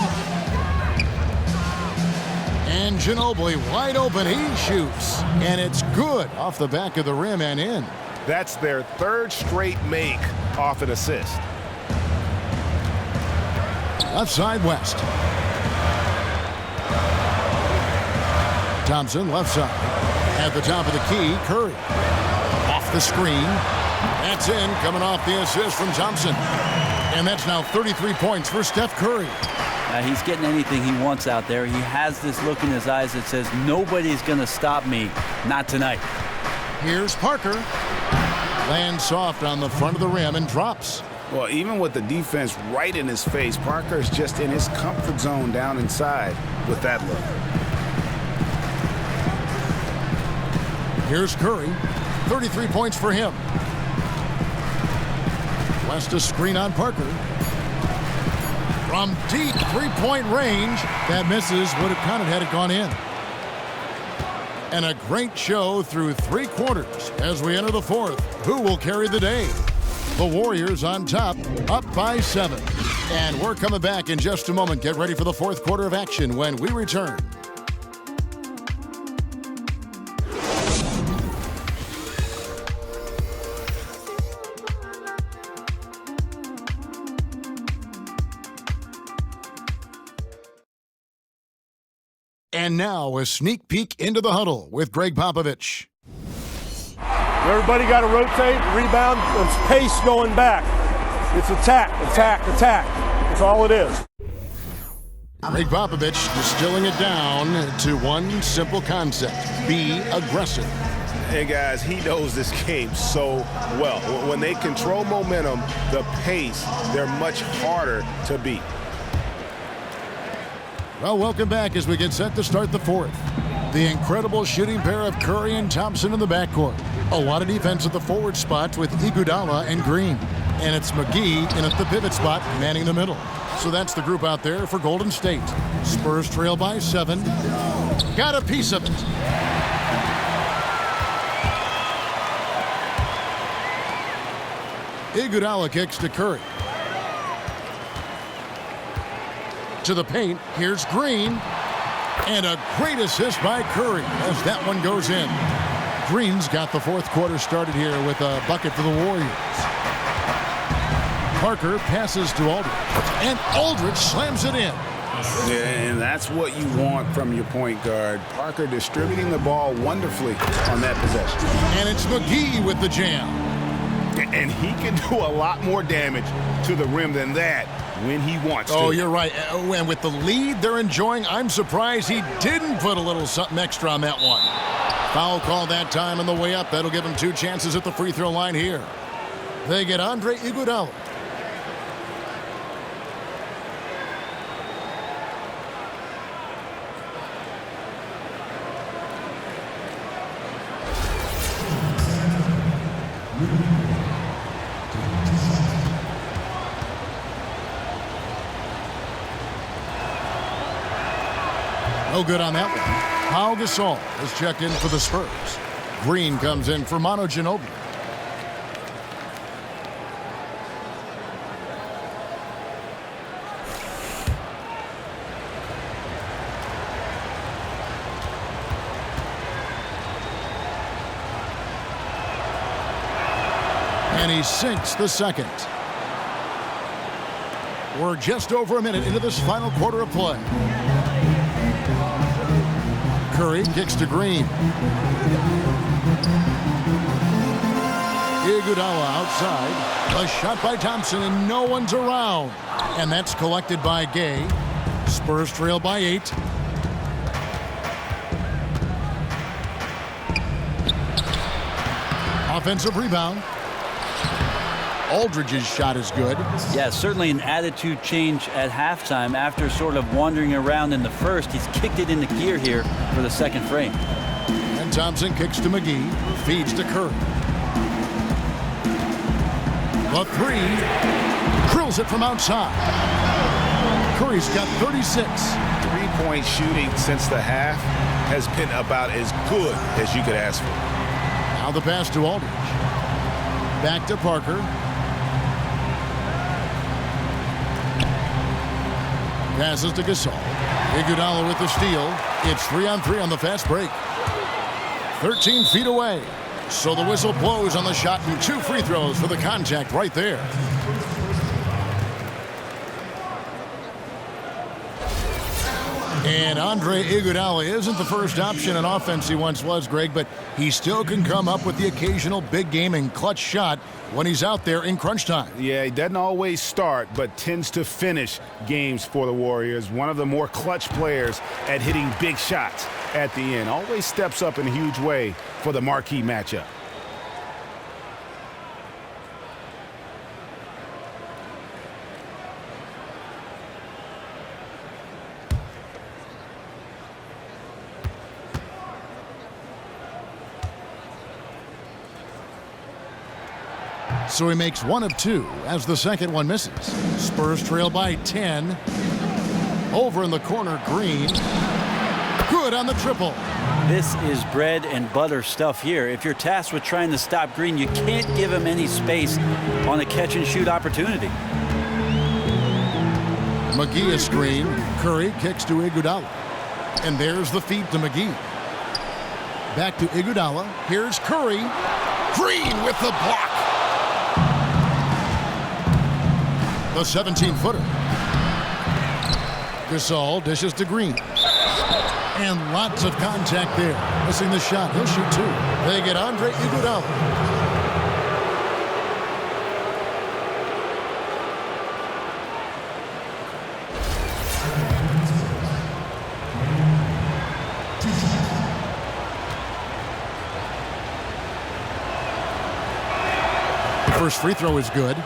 And Ginobili wide open. He shoots. And it's good off the back of the rim and in. That's their 3rd straight make off an assist. Left side West. Thompson left side. At the top of the key, Curry. Off the screen. That's in, coming off the assist from Thompson. And that's now 33 points for Steph Curry. He's getting anything he wants out there. He has this look in his eyes that says, nobody's going to stop me. Not tonight. Here's Parker. Lands soft on the front of the rim and drops. Well, even with the defense right in his face, Parker is just in his comfort zone down inside with that look. Here's Curry. 33 points for him. West a screen on Parker. From deep three-point range, that misses. Would have counted had it gone in. And a great show through 3 quarters as we enter the 4th. Who will carry the day? The Warriors on top, up by 7. And we're coming back in just a moment. Get ready for the 4th quarter of action when we return. And now a sneak peek into the huddle with Greg Popovich. Everybody got to rotate, rebound, it's pace going back. It's attack, attack, attack. That's all it is. Greg Popovich distilling it down to one simple concept: be aggressive. Hey guys, he knows this game so well. When they control momentum, the pace, they're much harder to beat. Well, welcome back as we get set to start the 4th. The incredible shooting pair of Curry and Thompson in the backcourt. A lot of defense at the forward spot with Iguodala and Green. And it's McGee in at the pivot spot, manning the middle. So that's the group out there for Golden State. Spurs trail by 7. Got a piece of it. Iguodala kicks to Curry. To the paint, here's Green. And a great assist by Curry as that one goes in. Green's got the 4th quarter started here with a bucket for the Warriors. Parker passes to Aldridge, and Aldridge slams it in. Yeah, and that's what you want from your point guard. Parker distributing the ball wonderfully on that possession. And it's McGee with the jam. And he can do a lot more damage to the rim than that when he wants to. Oh, you're right. And with the lead they're enjoying, I'm surprised he didn't put a little something extra on that one. Foul call that time on the way up. That'll give him 2 chances at the free throw line here. They get Andre Iguodala. No good on that one. Pau Gasol is checked in for the Spurs. Green comes in for Manu Ginobili. And he sinks the second. We're just over a minute into this final quarter of play. Curry kicks to Green. Iguodala outside. A shot by Thompson, and no one's around. And that's collected by Gay. Spurs trail by 8. Offensive rebound. Aldridge's shot is good. Yeah, certainly an attitude change at halftime after sort of wandering around in the first. He's kicked it into gear here for the second frame. And Thompson kicks to McGee, feeds to Curry. The 3, drills it from outside. Curry's got 36. 3-point shooting since the half has been about as good as you could ask for. Now the pass to Aldridge. Back to Parker. Passes to Gasol. Iguodala with the steal. It's 3-on-3 on the fast break. 13 feet away. So the whistle blows on the shot and 2 free throws for the contact right there. And Andre Iguodala isn't the first option in offense he once was, Greg, but he still can come up with the occasional big game and clutch shot when he's out there in crunch time. Yeah, he doesn't always start, but tends to finish games for the Warriors. One of the more clutch players at hitting big shots at the end. Always steps up in a huge way for the marquee matchup. So he makes 1 of 2 as the second one misses. Spurs trail by 10. Over in the corner, Green. Good on the triple. This is bread and butter stuff here. If you're tasked with trying to stop Green, you can't give him any space on a catch-and-shoot opportunity. McGee is screen. Curry kicks to Iguodala. And there's the feed to McGee. Back to Iguodala. Here's Curry. Green with the block. The 17-footer. Gasol dishes to Green. And lots of contact there. Missing the shot. He'll shoot 2. They get Andre Iguodala. First free throw is good.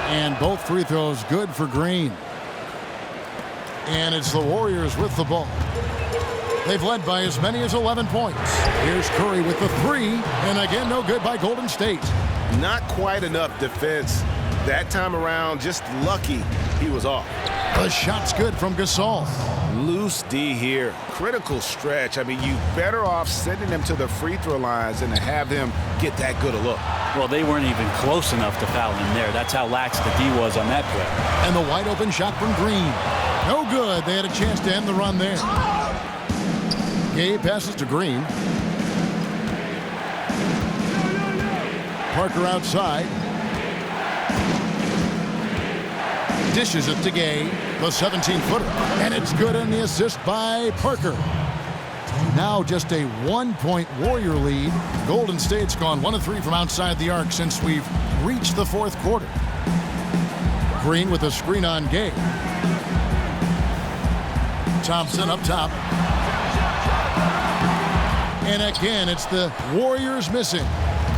And both free throws good for Green. And it's the Warriors with the ball. They've led by as many as 11 points. Here's Curry with the 3, and again, no good by Golden State. Not quite enough defense that time around. Just lucky he was off. The shot's good from Gasol. Loose D here. Critical stretch. I mean, you better off sending him to the free throw lines than to have him get that good a look. Well, they weren't even close enough to foul him there. That's how lax the D was on that play. And the wide open shot from Green. No good. They had a chance to end the run there. Gabe passes to Green. Parker outside. Dishes it to Gay, the 17-footer. And it's good on the assist by Parker. Now just a 1-point Warrior lead. Golden State's gone 1 of 3 from outside the arc since we've reached the 4th quarter. Green with a screen on Gay. Thompson up top. And again, it's the Warriors missing.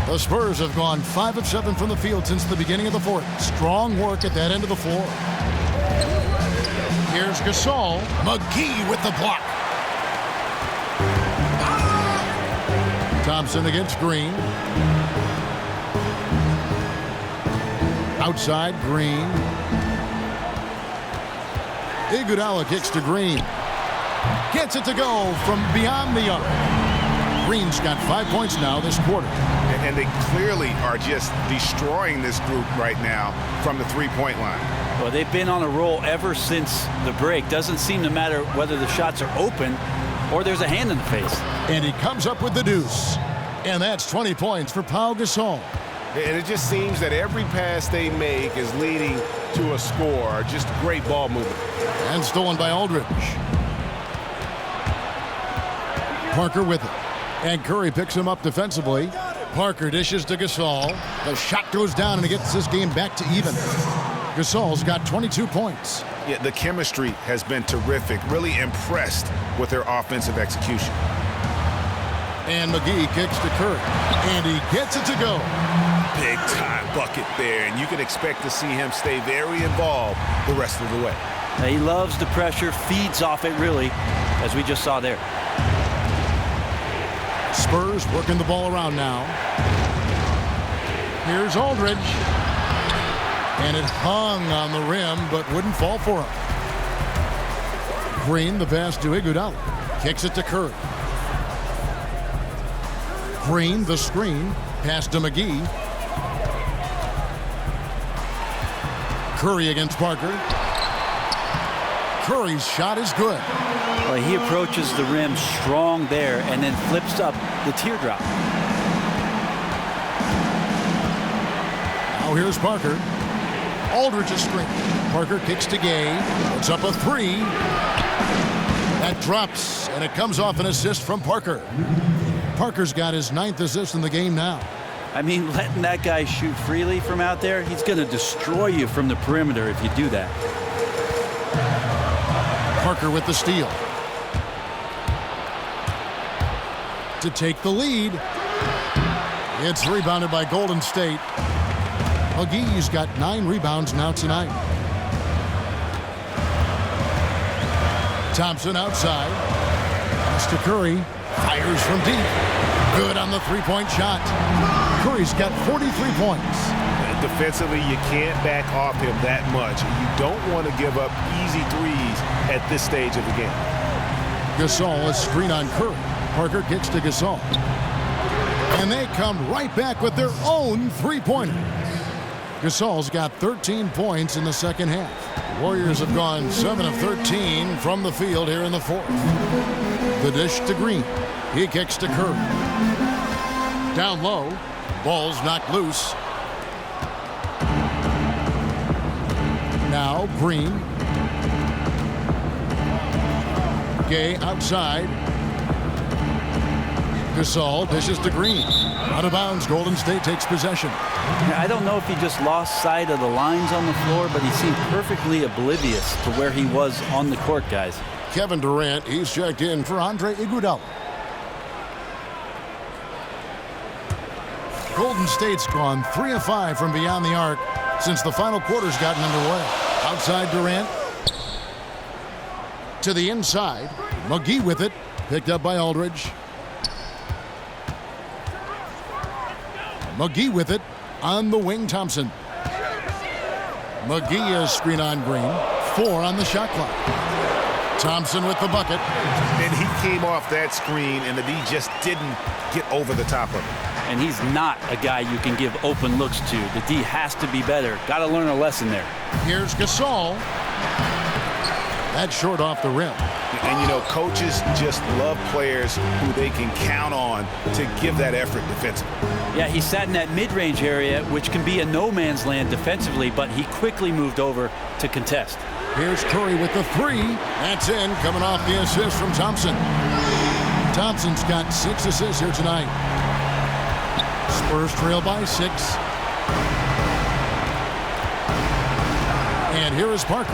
The Spurs have gone 5 of 7 from the field since the beginning of the 4th. Strong work at that end of the floor. Here's Gasol. McGee with the block. Thompson against Green. Outside, Green. Iguodala kicks to Green. Gets it to go from beyond the arc. Green's got 5 points now this quarter. And they clearly are just destroying this group right now from the three-point line. Well, they've been on a roll ever since the break. Doesn't seem to matter whether the shots are open or there's a hand in the face. And he comes up with the deuce. And that's 20 points for Pau Gasol. And it just seems that every pass they make is leading to a score. Just great ball movement. And stolen by Aldridge. Parker with it. And Curry picks him up defensively. Parker dishes to Gasol. The shot goes down and it gets this game back to even. Gasol's got 22 points. Yeah, the chemistry has been terrific. Really impressed with their offensive execution. And McGee kicks to Curry. And he gets it to go. Big time bucket there. And you can expect to see him stay very involved the rest of the way. Now, he loves the pressure, feeds off it really, as we just saw there. Spurs working the ball around now. Here's Aldridge. And it hung on the rim, but wouldn't fall for him. Green, the pass to Iguodala. Kicks it to Curry. Green, the screen. Pass to McGee. Curry against Parker. Curry's shot is good. Well, he approaches the rim strong there and then flips up the teardrop. Now here's Parker. Aldridge's screen. Parker kicks to Gay. It's up a 3. That drops, and it comes off an assist from Parker. Parker's got his 9th assist in the game now. I mean, letting that guy shoot freely from out there, he's going to destroy you from the perimeter if you do that. Parker with the steal. to take the lead. It's rebounded by Golden State. McGee's got 9 rebounds now tonight. Thompson outside. Pass to Curry. Fires from deep. Good on the three-point shot. Curry's got 43 points. Defensively, you can't back off him that much. You don't want to give up easy threes at this stage of the game. Gasol, a screen on Curry. Parker kicks to Gasol. And they come right back with their own three-pointer. Gasol's got 13 points in the second half. Warriors have gone 7 of 13 from the field here in the fourth. The dish to Green. He kicks to Curry. Down low. Ball's knocked loose. Now Green. Gay outside. Gasol dishes to Green. Out of bounds. Golden State takes possession. I don't know if he just lost sight of the lines on the floor, but he seemed perfectly oblivious to where he was on the court, guys. Kevin Durant, he's checked in for Andre Iguodala. Golden State's gone 3 of 5 from beyond the arc since the final quarter's gotten underway. Outside Durant. To the inside. McGee with it. Picked up by Aldridge. McGee with it. On the wing, Thompson. McGee is screen on Green. 4 on the shot clock. Thompson with the bucket. And he came off that screen, and the D just didn't get over the top of it. And he's not a guy you can give open looks to. The D has to be better. Got to learn a lesson there. Here's Gasol. That's short off the rim. And, you know, coaches just love players who they can count on to give that effort defensively. Yeah, he sat in that mid-range area, which can be a no-man's land defensively, but he quickly moved over to contest. Here's Curry with the 3. That's in, coming off the assist from Thompson. Thompson's got 6 assists here tonight. Spurs trail by 6. And here is Parker.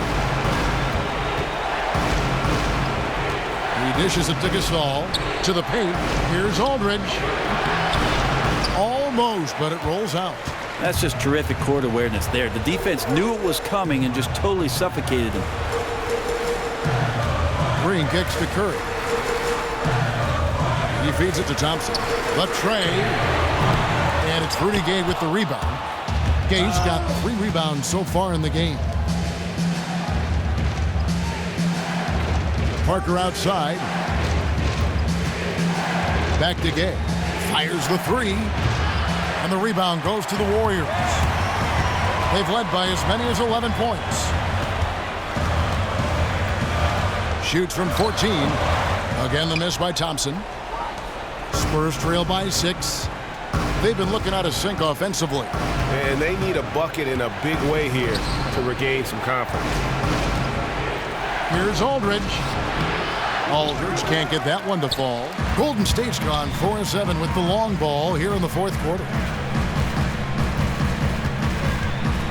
He dishes it to Gasol. To the paint. Here's Aldridge. Almost, but it rolls out. That's just terrific court awareness there. The defense knew it was coming and just totally suffocated him. Green kicks to Curry. He feeds it to Thompson. The tray. And it's Rudy Gay with the rebound. Gay's got 3 rebounds so far in the game. Parker outside. Back to Gay. Fires the 3. And the rebound goes to the Warriors. They've led by as many as 11 points. Shoots from 14. Again, the miss by Thompson. Spurs trail by 6. They've been looking out of sync offensively. And they need a bucket in a big way here to regain some confidence. Here's Aldridge. Aldridge can't get that one to fall. Golden State's gone 4 of 7 with the long ball here in the fourth quarter.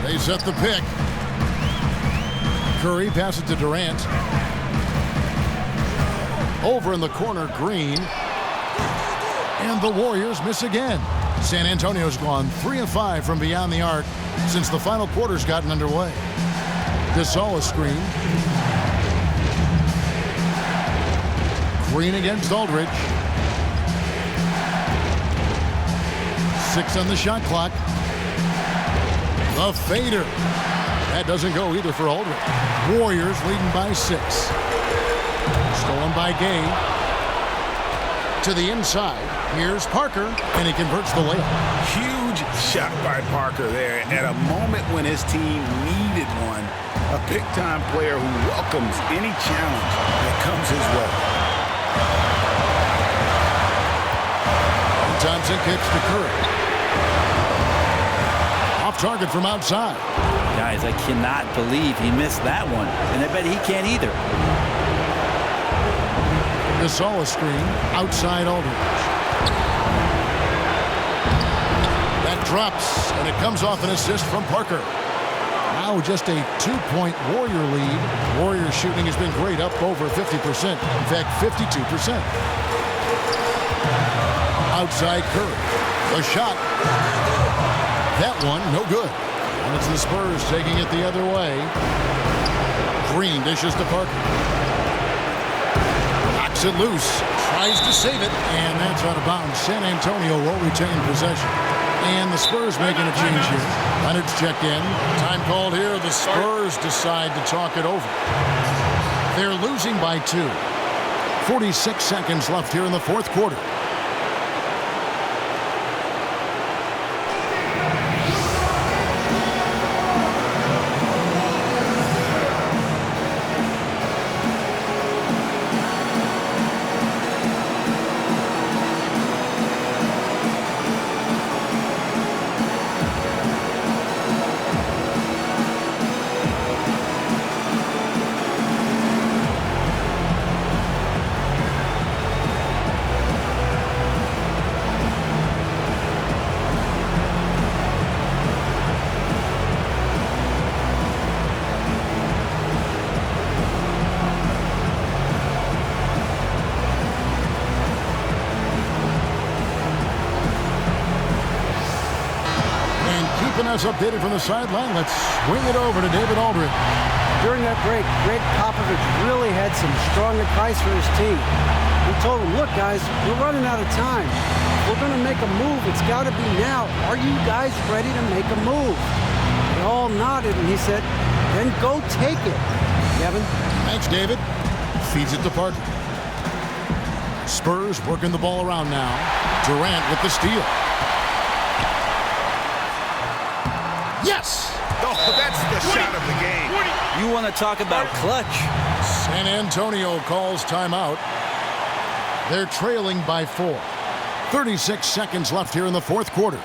They set the pick. Curry passes to Durant. Over in the corner, Green. And the Warriors miss again. San Antonio's gone 3 of 5 from beyond the arc since the final quarter's gotten underway. Gasol a screen. Green against Aldridge. 6 on the shot clock. The fader. That doesn't go either for Aldridge. Warriors leading by 6. Stolen by Gay. To the inside. Here's Parker, and he converts the layup. Huge shot by Parker there at a moment when his team needed one. A big-time player who welcomes any challenge that comes his way. Thompson kicks to Curry. Off target from outside. Guys, I cannot believe he missed that one, and I bet he can't either. Gasol a screen. Outside Aldridge. That drops, and it comes off an assist from Parker. Now just a 2-point Warrior lead. Warrior shooting has been great, up over 50%. In fact, 52%. outside Curry. The shot. That one, no good. And it's the Spurs taking it the other way. Green dishes to Parker. Knocks it loose. Tries to save it. And that's out of bounds. San Antonio will retain possession. And the Spurs making a change here. Leonard's checked in. Time called here. The Spurs decide to talk it over. They're losing by 2. 46 seconds left here in the fourth quarter. Us updated from the sideline. Let's swing it over to David Aldridge. During that break, Greg Popovich really had some strong advice for his team. He told them, look, guys, we're running out of time. If we're going to make a move, it's got to be now. Are you guys ready to make a move? They all nodded, and he said, then go take it. Kevin? Thanks, David. Feeds it to Parker. Spurs working the ball around now. Durant with the steal. Yes! Oh, that's the shot of the game. You want to talk about clutch? San Antonio calls timeout. They're trailing by 4. 36 seconds left here in the fourth quarter.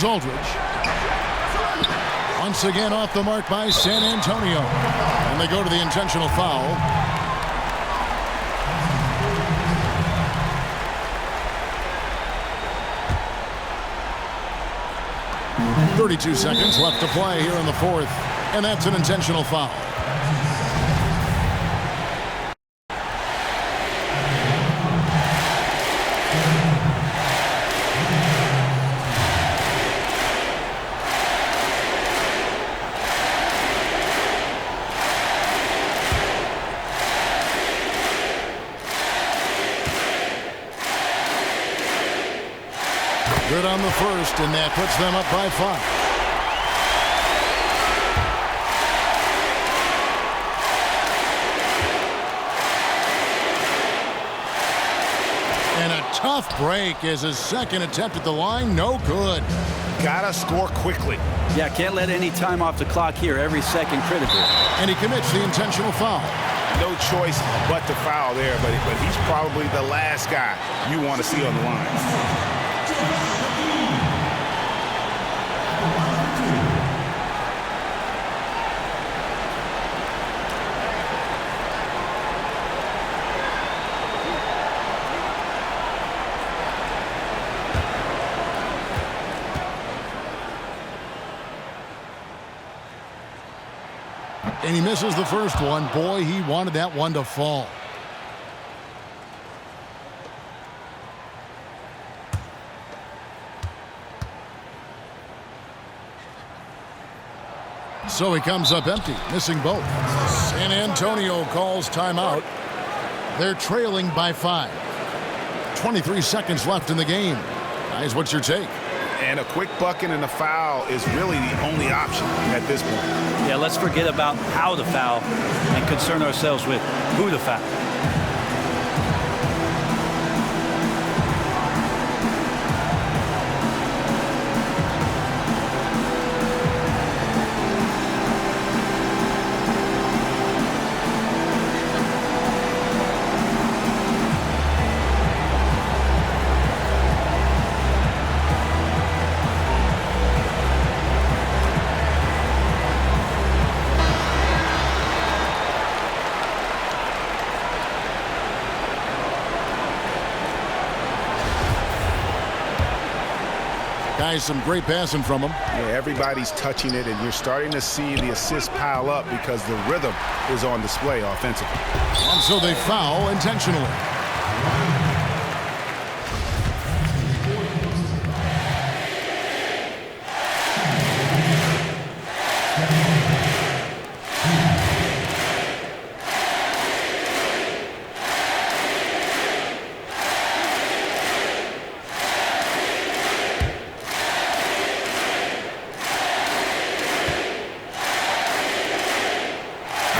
Aldridge. Once again off the mark by San Antonio. And they go to the intentional foul. .32 seconds left to play here in the fourth. And that's an intentional foul. Good on the first, and that puts them up by 5. And a tough break as his second attempt at the line, no good. Gotta score quickly. Yeah, can't let any time off the clock here. Every second critical. And he commits the intentional foul. No choice but to foul there, but he's probably the last guy you want to see on the line. And he misses the first one. Boy, he wanted that one to fall. So he comes up empty, missing both. San Antonio calls timeout. They're trailing by 5. 23 seconds left in the game. Guys, what's your take? And a quick bucket and a foul is really the only option at this point. Yeah, let's forget about how to foul and concern ourselves with who to foul. Guys, some great passing from him. Yeah, everybody's touching it, and you're starting to see the assists pile up because the rhythm is on display offensively. And so they foul intentionally.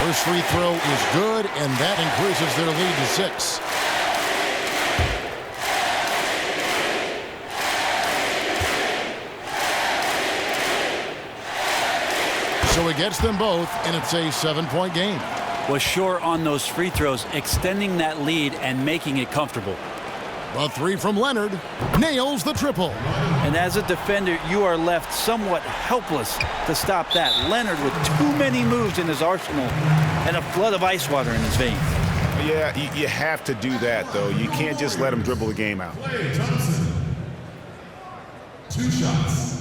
First free throw is good, and that increases their lead to 6. So it gets them both, and it's a 7-point game. Was sure on those free throws, extending that lead and making it comfortable. A 3 from Leonard. Nails the triple. And as a defender, you are left somewhat helpless to stop that. Leonard with too many moves in his arsenal and a flood of ice water in his veins. Yeah, you have to do that, though. You can't just let him dribble the game out. 2 shots.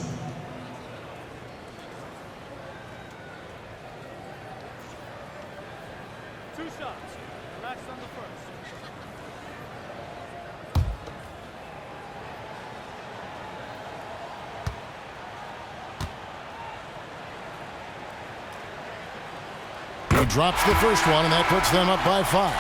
He drops the first one, and that puts them up by 5.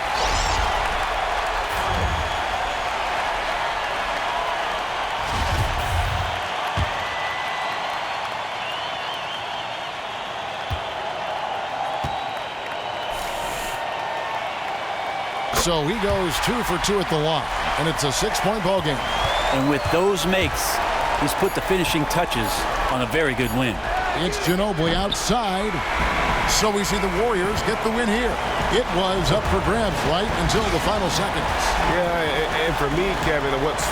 So he goes 2 for 2 at the line, and it's a 6-point ball game. And with those makes, he's put the finishing touches on a very good win. It's Ginobili outside. So we see the Warriors get the win here. It was up for grabs right until the final seconds. Yeah, and for me, Kevin, what's